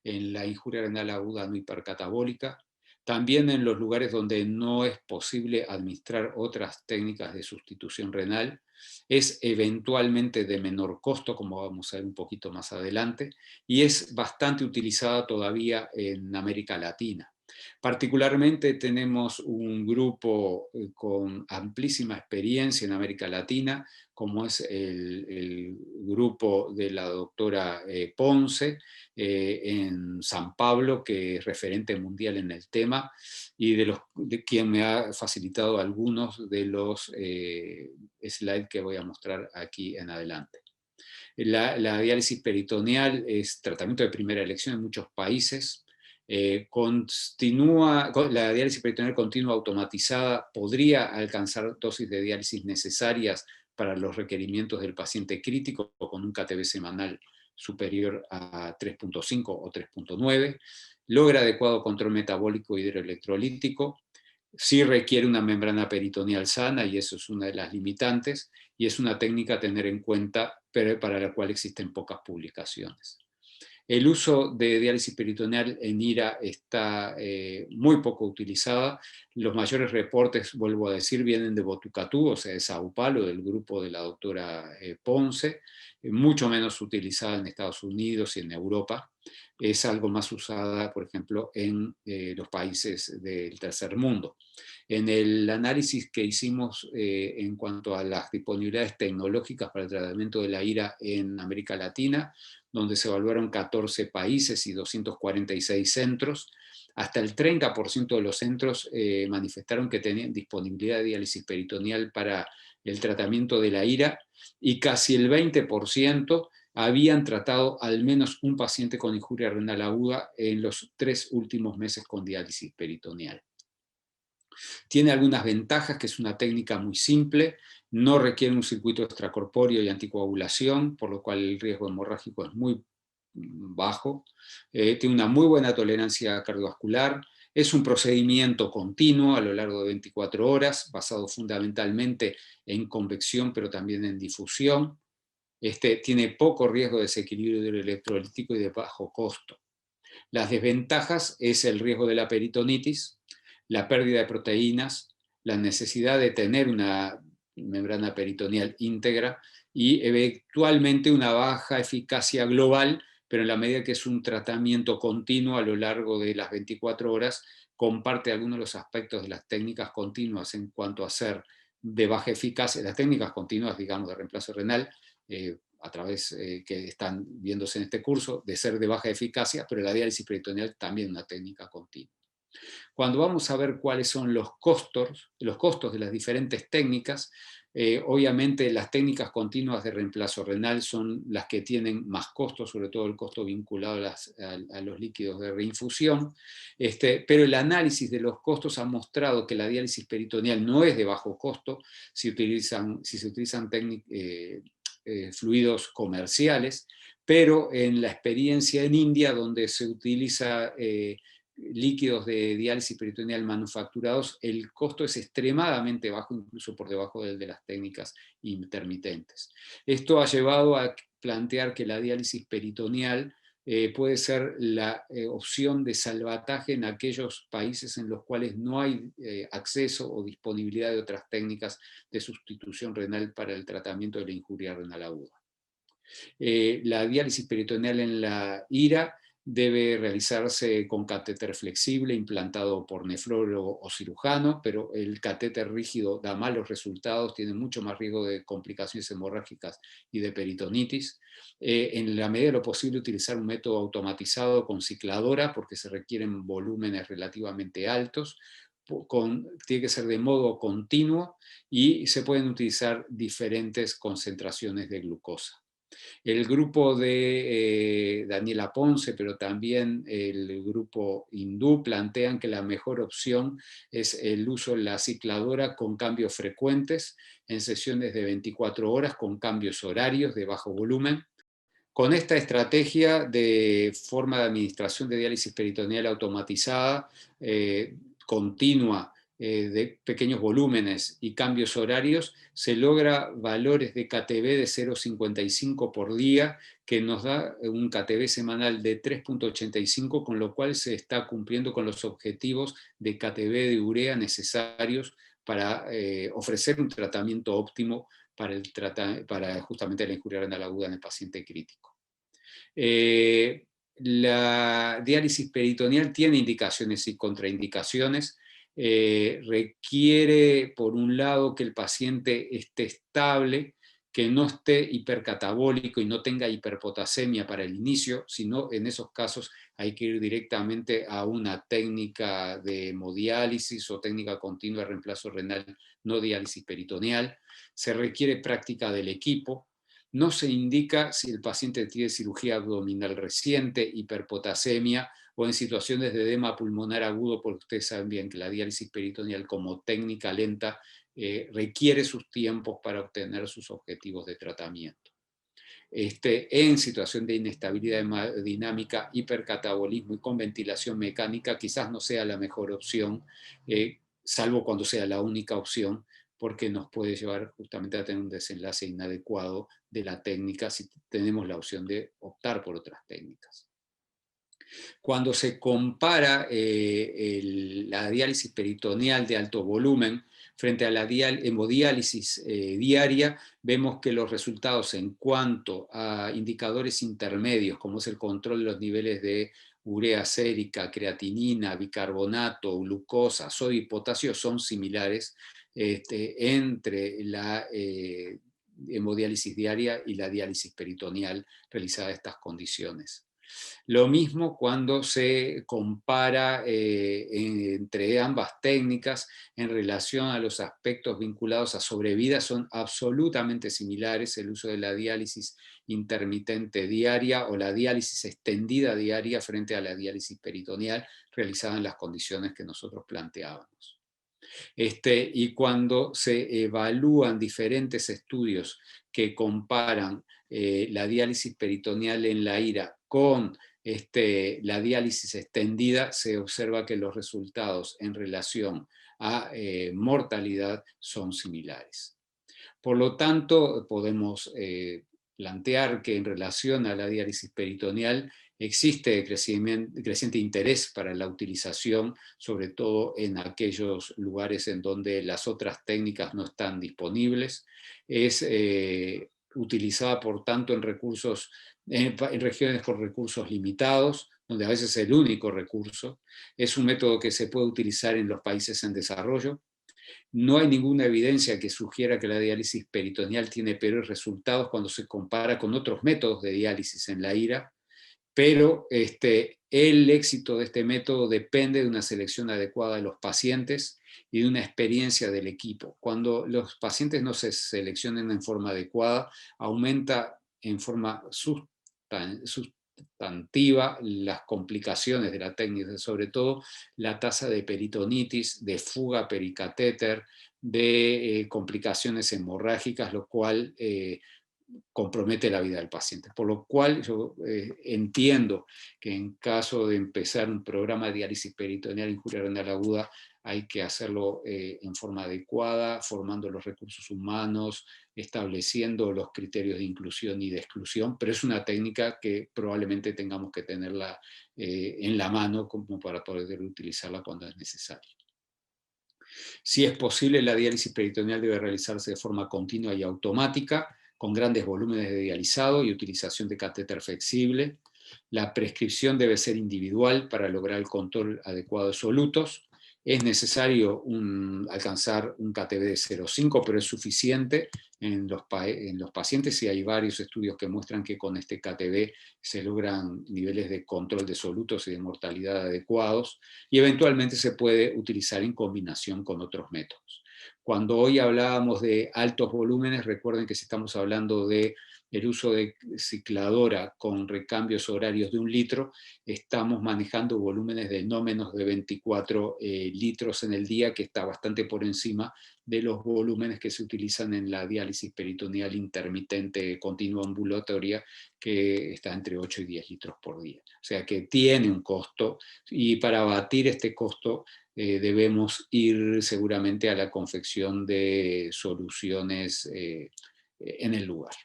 en la injuria renal aguda no hipercatabólica, también en los lugares donde no es posible administrar otras técnicas de sustitución renal. Es eventualmente de menor costo, como vamos a ver un poquito más adelante, y es bastante utilizada todavía en América Latina. Particularmente tenemos un grupo con amplísima experiencia en América Latina, como es el grupo de la doctora Ponce en San Pablo, que es referente mundial en el tema, y de quien me ha facilitado algunos de los slides que voy a mostrar aquí en adelante. La diálisis peritoneal es tratamiento de primera elección en muchos países. La diálisis peritoneal continua automatizada podría alcanzar dosis de diálisis necesarias para los requerimientos del paciente crítico con un KTV semanal superior a 3.5 o 3.9. Logra adecuado control metabólico hidroelectrolítico. Sí requiere una membrana peritoneal sana, y eso es una de las limitantes, y es una técnica a tener en cuenta, pero para la cual existen pocas publicaciones. El uso de diálisis peritoneal en IRA está muy poco utilizada. Los mayores reportes, vuelvo a decir, vienen de Botucatu, o sea, de Sao Paulo, del grupo de la doctora Ponce, mucho menos utilizada en Estados Unidos y en Europa. Es algo más usada, por ejemplo, en los países del tercer mundo. En el análisis que hicimos en cuanto a las disponibilidades tecnológicas para el tratamiento de la IRA en América Latina, donde se evaluaron 14 países y 246 centros, hasta el 30% de los centros manifestaron que tenían disponibilidad de diálisis peritoneal para el tratamiento de la IRA, y casi el 20% habían tratado al menos un paciente con injuria renal aguda en los 3 últimos meses con diálisis peritoneal. Tiene algunas ventajas, que es una técnica muy simple, no requiere un circuito extracorpóreo y anticoagulación, por lo cual el riesgo hemorrágico es muy bajo. Tiene una muy buena tolerancia cardiovascular. Es un procedimiento continuo a lo largo de 24 horas, basado fundamentalmente en convección, pero también en difusión. Tiene poco riesgo de desequilibrio electrolítico y de bajo costo. Las desventajas es el riesgo de la peritonitis, la pérdida de proteínas, la necesidad de tener una membrana peritoneal íntegra y eventualmente una baja eficacia global, pero en la medida que es un tratamiento continuo a lo largo de las 24 horas, comparte algunos de los aspectos de las técnicas continuas en cuanto a ser de baja eficacia, las técnicas continuas, digamos, de reemplazo renal, a través que están viéndose en este curso, de ser de baja eficacia, pero la diálisis peritoneal también es una técnica continua. Cuando vamos a ver cuáles son los costos de las diferentes técnicas, obviamente las técnicas continuas de reemplazo renal son las que tienen más costos, sobre todo el costo vinculado a los líquidos de reinfusión, pero el análisis de los costos ha mostrado que la diálisis peritoneal no es de bajo costo si se utilizan fluidos comerciales, pero en la experiencia en India, donde se utiliza líquidos de diálisis peritoneal manufacturados, el costo es extremadamente bajo, incluso por debajo del de las técnicas intermitentes. Esto ha llevado a plantear que la diálisis peritoneal puede ser la opción de salvataje en aquellos países en los cuales no hay acceso o disponibilidad de otras técnicas de sustitución renal para el tratamiento de la injuria renal aguda. La diálisis peritoneal en la IRA debe realizarse con catéter flexible implantado por nefrólogo o cirujano, pero el catéter rígido da malos resultados, tiene mucho más riesgo de complicaciones hemorrágicas y de peritonitis. En la medida de lo posible, utilizar un método automatizado con cicladora, porque se requieren volúmenes relativamente altos. Tiene que ser de modo continuo y se pueden utilizar diferentes concentraciones de glucosa. El grupo de Daniela Ponce, pero también el grupo hindú, plantean que la mejor opción es el uso de la cicladora con cambios frecuentes en sesiones de 24 horas con cambios horarios de bajo volumen. Con esta estrategia de forma de administración de diálisis peritoneal automatizada, continua, de pequeños volúmenes y cambios horarios, se logra valores de KTV de 0,55 por día, que nos da un KTV semanal de 3,85, con lo cual se está cumpliendo con los objetivos de KTV de urea necesarios para ofrecer un tratamiento óptimo para justamente la injuria renal aguda en el paciente crítico. la diálisis peritoneal tiene indicaciones y contraindicaciones. Requiere, por un lado, que el paciente esté estable, que no esté hipercatabólico y no tenga hiperpotasemia para el inicio, sino en esos casos hay que ir directamente a una técnica de hemodiálisis o técnica continua de reemplazo renal, no diálisis peritoneal. Se requiere práctica del equipo. No se indica si el paciente tiene cirugía abdominal reciente, hiperpotasemia o en situaciones de edema pulmonar agudo, porque ustedes saben bien que la diálisis peritoneal como técnica lenta requiere sus tiempos para obtener sus objetivos de tratamiento. En situación de inestabilidad hemodinámica, hipercatabolismo y con ventilación mecánica, quizás no sea la mejor opción, salvo cuando sea la única opción, porque nos puede llevar justamente a tener un desenlace inadecuado de la técnica si tenemos la opción de optar por otras técnicas. Cuando se compara la diálisis peritoneal de alto volumen frente a la hemodiálisis diaria, vemos que los resultados en cuanto a indicadores intermedios, como es el control de los niveles de urea sérica, creatinina, bicarbonato, glucosa, sodio y potasio, son similares entre la hemodiálisis diaria y la diálisis peritoneal realizada en estas condiciones. Lo mismo cuando se compara entre ambas técnicas en relación a los aspectos vinculados a sobrevida, son absolutamente similares: el uso de la diálisis intermitente diaria o la diálisis extendida diaria frente a la diálisis peritoneal realizada en las condiciones que nosotros planteábamos. Y cuando se evalúan diferentes estudios que comparan la diálisis peritoneal en la IRA con la diálisis extendida, se observa que los resultados en relación a mortalidad son similares. Por lo tanto, podemos plantear que en relación a la diálisis peritoneal existe creciente interés para la utilización, sobre todo en aquellos lugares en donde las otras técnicas no están disponibles. Es utilizada, por tanto, en regiones con recursos limitados, donde a veces es el único recurso. Es un método que se puede utilizar en los países en desarrollo. No hay ninguna evidencia que sugiera que la diálisis peritoneal tiene peores resultados cuando se compara con otros métodos de diálisis en la IRA, pero el éxito de este método depende de una selección adecuada de los pacientes y de una experiencia del equipo. Cuando los pacientes no se seleccionen en forma adecuada, aumenta en forma sustantiva las complicaciones de la técnica, sobre todo la tasa de peritonitis, de fuga pericatéter, de complicaciones hemorrágicas, lo cual compromete la vida del paciente. Por lo cual yo entiendo que en caso de empezar un programa de diálisis peritoneal injuria renal aguda, hay que hacerlo en forma adecuada, formando los recursos humanos, estableciendo los criterios de inclusión y de exclusión, pero es una técnica que probablemente tengamos que tenerla en la mano como para poder utilizarla cuando es necesario. Si es posible, la diálisis peritoneal debe realizarse de forma continua y automática, con grandes volúmenes de dializado y utilización de catéter flexible. La prescripción debe ser individual para lograr el control adecuado de solutos. Es necesario alcanzar un KTV de 0,5, pero es suficiente en los pacientes, y hay varios estudios que muestran que con este KTV se logran niveles de control de solutos y de mortalidad adecuados, y eventualmente se puede utilizar en combinación con otros métodos. Cuando hoy hablábamos de altos volúmenes, recuerden que si estamos hablando de el uso de cicladora con recambios horarios de 1 litro, estamos manejando volúmenes de no menos de 24 litros en el día, que está bastante por encima de los volúmenes que se utilizan en la diálisis peritoneal intermitente continua ambulatoria, que está entre 8 y 10 litros por día. O sea que tiene un costo, y para abatir este costo debemos ir seguramente a la confección de soluciones en el lugar.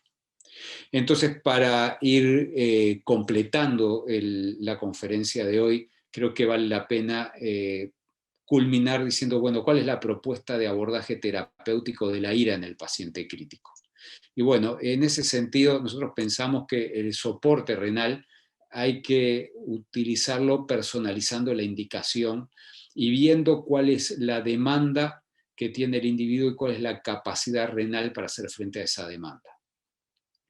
Entonces, para ir completando la conferencia de hoy, creo que vale la pena culminar diciendo, bueno, ¿cuál es la propuesta de abordaje terapéutico de la IRA en el paciente crítico? Y bueno, en ese sentido, nosotros pensamos que el soporte renal hay que utilizarlo personalizando la indicación y viendo cuál es la demanda que tiene el individuo y cuál es la capacidad renal para hacer frente a esa demanda.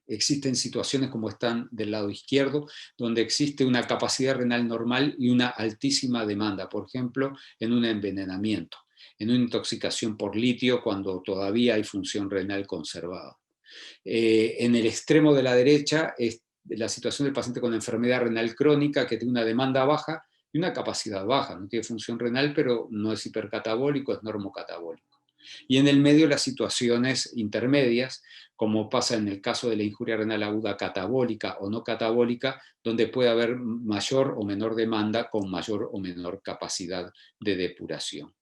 Existen situaciones como están del lado izquierdo, donde existe una capacidad renal normal y una altísima demanda, por ejemplo, en un envenenamiento, en una intoxicación por litio cuando todavía hay función renal conservada. En el extremo de la derecha es la situación del paciente con enfermedad renal crónica que tiene una demanda baja y una capacidad baja, no tiene función renal, pero no es hipercatabólico, es normocatabólico. Y en el medio las situaciones intermedias, como pasa en el caso de la injuria renal aguda catabólica o no catabólica, donde puede haber mayor o menor demanda con mayor o menor capacidad de depuración.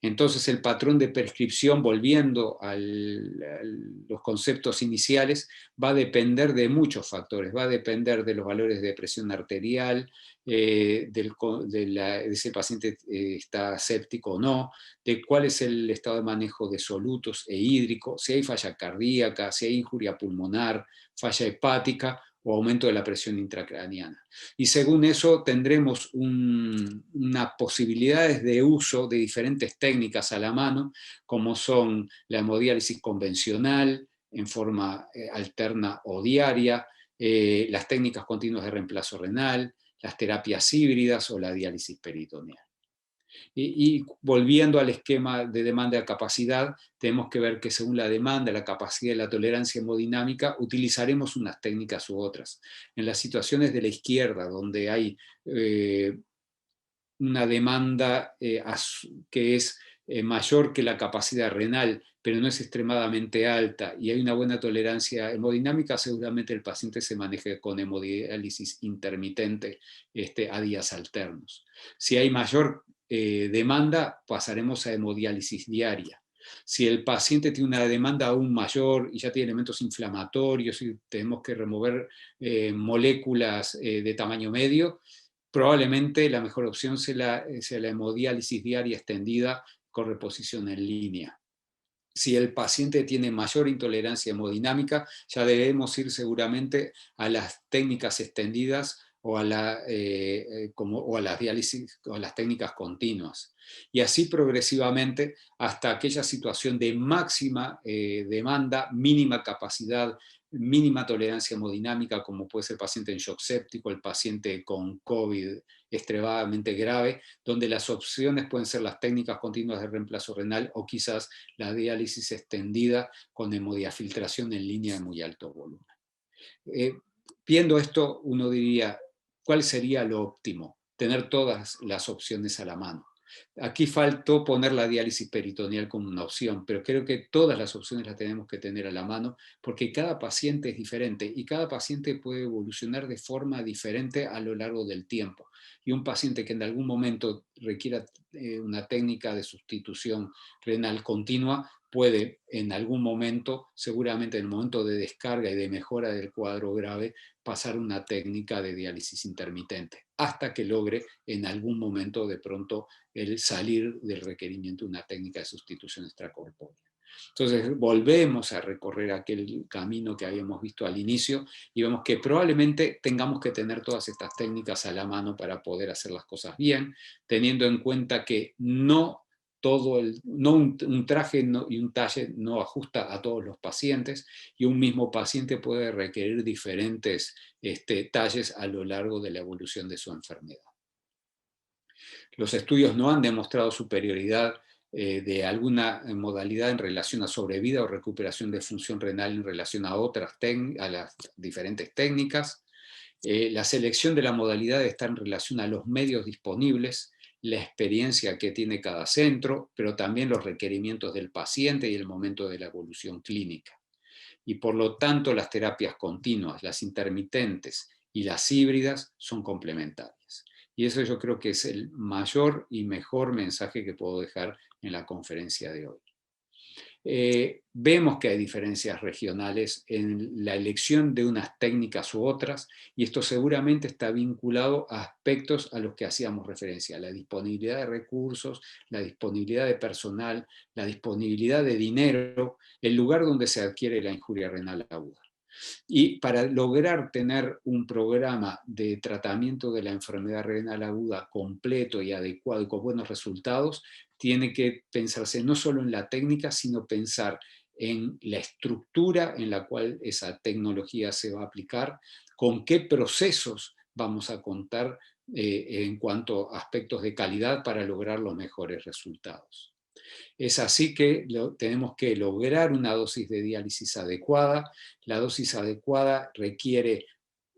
Entonces el patrón de prescripción, volviendo a los conceptos iniciales, va a depender de muchos factores, va a depender de los valores de presión arterial, de si el paciente está séptico o no, de cuál es el estado de manejo de solutos e hídrico, si hay falla cardíaca, si hay injuria pulmonar, falla hepática o aumento de la presión intracraneana. Y según eso tendremos unas posibilidades de uso de diferentes técnicas a la mano, como son la hemodiálisis convencional, en forma alterna o diaria, las técnicas continuas de reemplazo renal, las terapias híbridas o la diálisis peritoneal. Y volviendo al esquema de demanda de capacidad, tenemos que ver que según la demanda, la capacidad y la tolerancia hemodinámica, utilizaremos unas técnicas u otras. En las situaciones de la izquierda, donde hay una demanda que es mayor que la capacidad renal, pero no es extremadamente alta, y hay una buena tolerancia hemodinámica, seguramente el paciente se maneje con hemodiálisis intermitente a días alternos. Si hay mayor demanda, pasaremos a hemodiálisis diaria. Si el paciente tiene una demanda aún mayor y ya tiene elementos inflamatorios y tenemos que remover moléculas de tamaño medio, probablemente la mejor opción sea la hemodiálisis diaria extendida con reposición en línea. Si el paciente tiene mayor intolerancia hemodinámica, ya debemos ir seguramente a las técnicas extendidas o a las diálisis o a las técnicas continuas. Y así progresivamente hasta aquella situación de máxima demanda, mínima capacidad, mínima tolerancia hemodinámica, como puede ser el paciente en shock séptico, el paciente con COVID extremadamente grave, donde las opciones pueden ser las técnicas continuas de reemplazo renal o quizás la diálisis extendida con hemodiafiltración en línea de muy alto volumen. Viendo esto, uno diría, ¿cuál sería lo óptimo? Tener todas las opciones a la mano. Aquí faltó poner la diálisis peritoneal como una opción, pero creo que todas las opciones las tenemos que tener a la mano porque cada paciente es diferente y cada paciente puede evolucionar de forma diferente a lo largo del tiempo. Y un paciente que en algún momento requiera una técnica de sustitución renal continua puede en algún momento, seguramente en el momento de descarga y de mejora del cuadro grave, pasar una técnica de diálisis intermitente, hasta que logre en algún momento de pronto el salir del requerimiento de una técnica de sustitución extracorpórea. Entonces volvemos a recorrer aquel camino que habíamos visto al inicio y vemos que probablemente tengamos que tener todas estas técnicas a la mano para poder hacer las cosas bien, teniendo en cuenta que no un traje y un talle no ajusta a todos los pacientes y un mismo paciente puede requerir diferentes talles a lo largo de la evolución de su enfermedad. Los estudios no han demostrado superioridad de alguna modalidad en relación a sobrevida o recuperación de función renal en relación a a las diferentes técnicas. La selección de la modalidad está en relación a los medios disponibles, la experiencia que tiene cada centro, pero también los requerimientos del paciente y el momento de la evolución clínica. Y por lo tanto las terapias continuas, las intermitentes y las híbridas son complementarias. Y eso yo creo que es el mayor y mejor mensaje que puedo dejar en la conferencia de hoy. Vemos que hay diferencias regionales en la elección de unas técnicas u otras, y esto seguramente está vinculado a aspectos a los que hacíamos referencia, la disponibilidad de recursos, la disponibilidad de personal, la disponibilidad de dinero, el lugar donde se adquiere la injuria renal aguda. Y para lograr tener un programa de tratamiento de la enfermedad renal aguda completo y adecuado y con buenos resultados, tiene que pensarse no solo en la técnica, sino pensar en la estructura en la cual esa tecnología se va a aplicar, con qué procesos vamos a contar en cuanto a aspectos de calidad para lograr los mejores resultados. Es así que tenemos que lograr una dosis de diálisis adecuada. La dosis adecuada requiere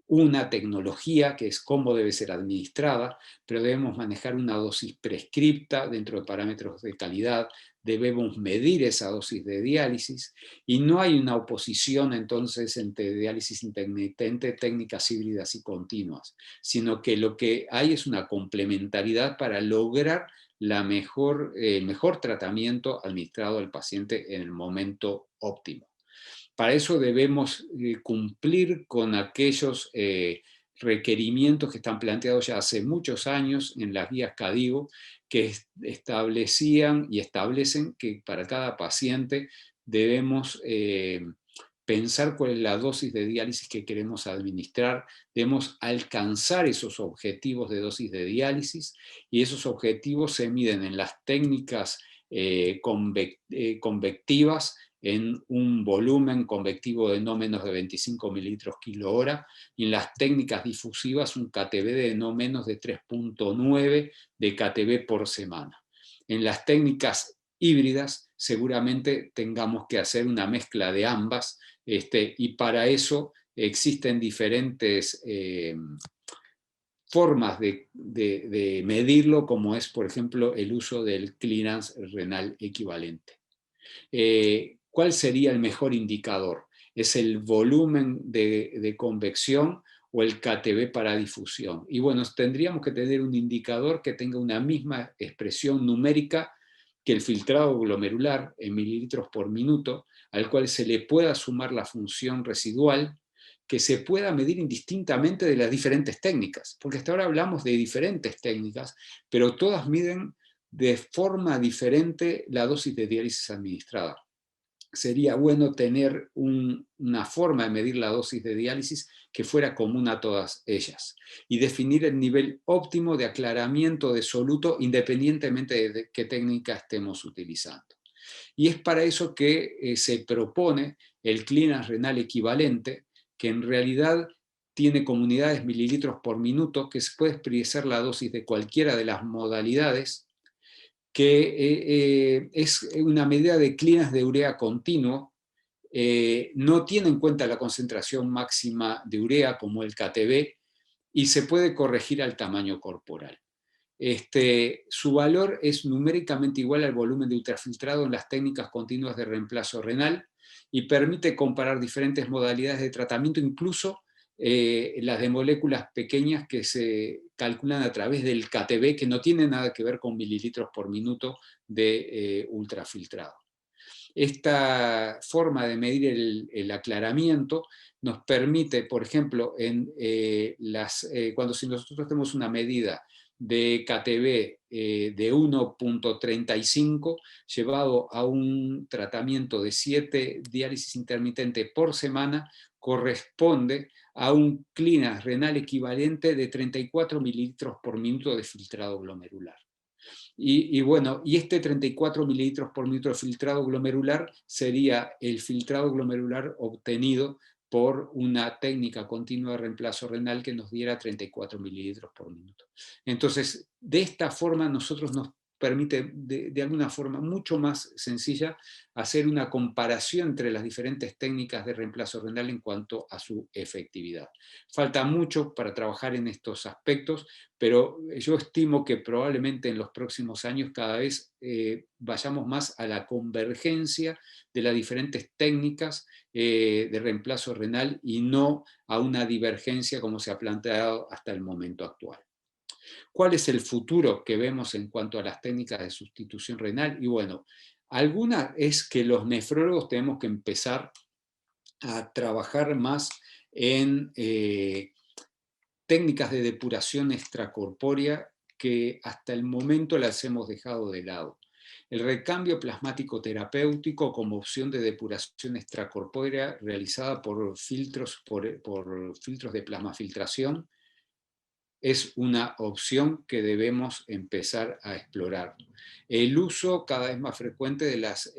una tecnología que es cómo debe ser administrada, pero debemos manejar una dosis prescripta dentro de parámetros de calidad, debemos medir esa dosis de diálisis y no hay una oposición entonces entre diálisis intermitente, técnicas híbridas y continuas, sino que lo que hay es una complementariedad para lograr el mejor tratamiento administrado al paciente en el momento óptimo. Para eso debemos cumplir con aquellos requerimientos que están planteados ya hace muchos años en las guías CADIGO, que establecían y establecen que para cada paciente debemos pensar cuál es la dosis de diálisis que queremos administrar, debemos alcanzar esos objetivos de dosis de diálisis y esos objetivos se miden en las técnicas convectivas en un volumen convectivo de no menos de 25 mililitros kilo hora, y en las técnicas difusivas un KTB de no menos de 3.9 de KTB por semana. En las técnicas híbridas seguramente tengamos que hacer una mezcla de ambas, y para eso existen diferentes formas de medirlo, como es, por ejemplo, el uso del clearance renal equivalente. ¿Cuál sería el mejor indicador? ¿Es el volumen de convección o el KTB para difusión? Y bueno, tendríamos que tener un indicador que tenga una misma expresión numérica que el filtrado glomerular en mililitros por minuto, al cual se le pueda sumar la función residual, que se pueda medir indistintamente de las diferentes técnicas, porque hasta ahora hablamos de diferentes técnicas, pero todas miden de forma diferente la dosis de diálisis administrada. Sería bueno tener una forma de medir la dosis de diálisis que fuera común a todas ellas y definir el nivel óptimo de aclaramiento de soluto independientemente de qué técnica estemos utilizando. Y es para eso que se propone el clearance renal equivalente, que en realidad tiene comunidades mililitros por minuto, que se puede expresar la dosis de cualquiera de las modalidades, que es una medida de clearance de urea continuo, no tiene en cuenta la concentración máxima de urea como el KTB y se puede corregir al tamaño corporal. Su valor es numéricamente igual al volumen de ultrafiltrado en las técnicas continuas de reemplazo renal y permite comparar diferentes modalidades de tratamiento, incluso las de moléculas pequeñas que se calculan a través del KTB, que no tiene nada que ver con mililitros por minuto de ultrafiltrado. Esta forma de medir el aclaramiento nos permite, por ejemplo, cuando si nosotros tenemos una medida de KTB de 1.35 llevado a un tratamiento de 7 diálisis intermitente por semana, corresponde a un clearance renal equivalente de 34 mililitros por minuto de filtrado glomerular. Y bueno, y este 34 mililitros por minuto de filtrado glomerular sería el filtrado glomerular obtenido por una técnica continua de reemplazo renal que nos diera 34 mililitros por minuto. Entonces, de esta forma nosotros nos permite de alguna forma mucho más sencilla hacer una comparación entre las diferentes técnicas de reemplazo renal en cuanto a su efectividad. Falta mucho para trabajar en estos aspectos, pero yo estimo que probablemente en los próximos años cada vez vayamos más a la convergencia de las diferentes técnicas de reemplazo renal y no a una divergencia como se ha planteado hasta el momento actual. ¿Cuál es el futuro que vemos en cuanto a las técnicas de sustitución renal? Y bueno, alguna es que los nefrólogos tenemos que empezar a trabajar más en técnicas de depuración extracorpórea que hasta el momento las hemos dejado de lado. El recambio plasmático terapéutico como opción de depuración extracorpórea realizada por filtros de plasmafiltración es una opción que debemos empezar a explorar. El uso cada vez más frecuente de las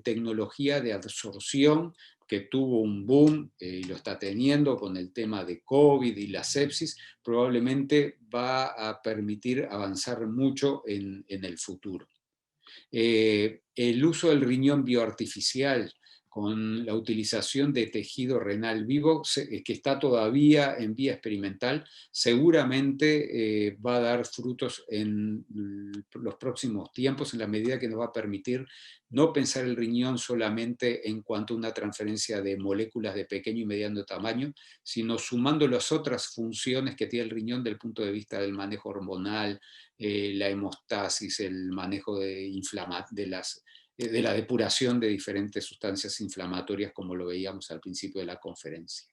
tecnologías de absorción, que tuvo un boom y lo está teniendo con el tema de COVID y la sepsis, probablemente va a permitir avanzar mucho en el futuro. El uso del riñón bioartificial con la utilización de tejido renal vivo, que está todavía en vía experimental, seguramente va a dar frutos en los próximos tiempos, en la medida que nos va a permitir no pensar el riñón solamente en cuanto a una transferencia de moléculas de pequeño y mediano tamaño, sino sumando las otras funciones que tiene el riñón desde el punto de vista del manejo hormonal, la hemostasis, el manejo de la depuración de diferentes sustancias inflamatorias, como lo veíamos al principio de la conferencia.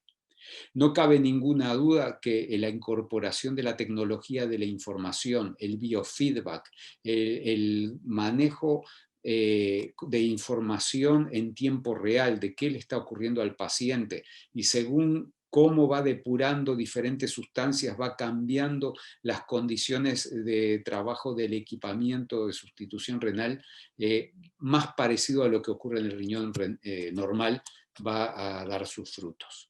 No cabe ninguna duda que la incorporación de la tecnología de la información, el biofeedback, el manejo de información en tiempo real de qué le está ocurriendo al paciente y según cómo va depurando diferentes sustancias, va cambiando las condiciones de trabajo del equipamiento de sustitución renal, más parecido a lo que ocurre en el riñón normal, va a dar sus frutos.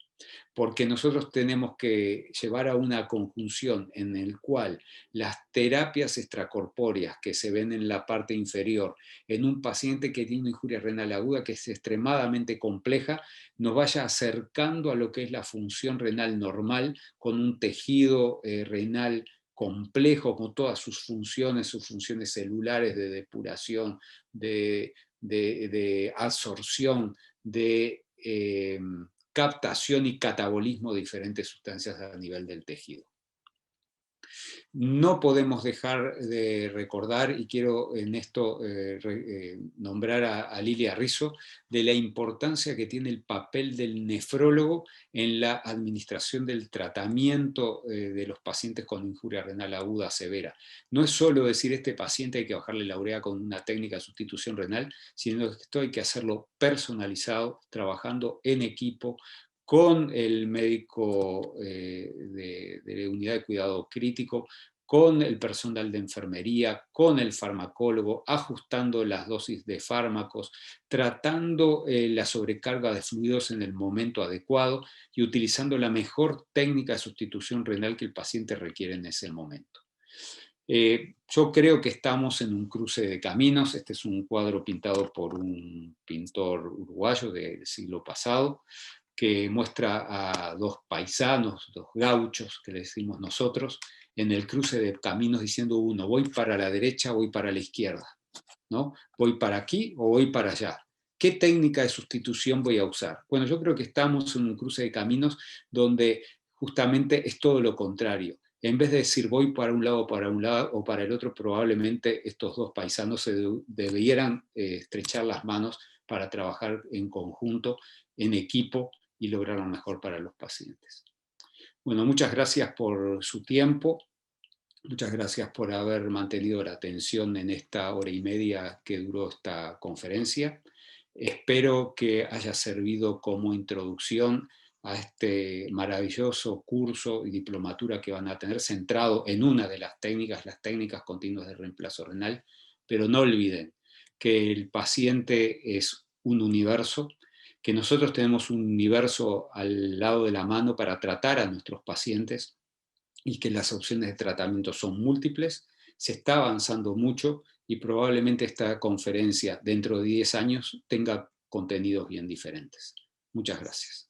Porque nosotros tenemos que llevar a una conjunción en el cual las terapias extracorpóreas que se ven en la parte inferior en un paciente que tiene una injuria renal aguda que es extremadamente compleja, nos vaya acercando a lo que es la función renal normal con un tejido renal complejo con todas sus funciones celulares de depuración, de absorción, de captación y catabolismo de diferentes sustancias a nivel del tejido. No podemos dejar de recordar, y quiero en esto nombrar a Lilia Rizzo, de la importancia que tiene el papel del nefrólogo en la administración del tratamiento de los pacientes con injuria renal aguda severa. No es solo decir este paciente hay que bajarle la urea con una técnica de sustitución renal, sino que esto hay que hacerlo personalizado, trabajando en equipo, con el médico de unidad de cuidado crítico, con el personal de enfermería, con el farmacólogo, ajustando las dosis de fármacos, tratando la sobrecarga de fluidos en el momento adecuado y utilizando la mejor técnica de sustitución renal que el paciente requiere en ese momento. Yo creo que estamos en un cruce de caminos. Este es un cuadro pintado por un pintor uruguayo del siglo pasado, que muestra a dos paisanos, dos gauchos, que le decimos nosotros, en el cruce de caminos diciendo uno, voy para la derecha, voy para la izquierda, ¿no? Voy para aquí o voy para allá. ¿Qué técnica de sustitución voy a usar? Bueno, yo creo que estamos en un cruce de caminos donde justamente es todo lo contrario. En vez de decir voy para un lado o para el otro, probablemente estos dos paisanos se debieran estrechar las manos para trabajar en conjunto, en equipo y lograr lo mejor para los pacientes. Bueno, muchas gracias por su tiempo. Muchas gracias por haber mantenido la atención en esta hora y media que duró esta conferencia. Espero que haya servido como introducción a este maravilloso curso y diplomatura que van a tener centrado en una de las técnicas continuas de reemplazo renal, pero no olviden que el paciente es un universo, que nosotros tenemos un universo al lado de la mano para tratar a nuestros pacientes y que las opciones de tratamiento son múltiples, se está avanzando mucho y probablemente esta conferencia dentro de 10 años tenga contenidos bien diferentes. Muchas gracias.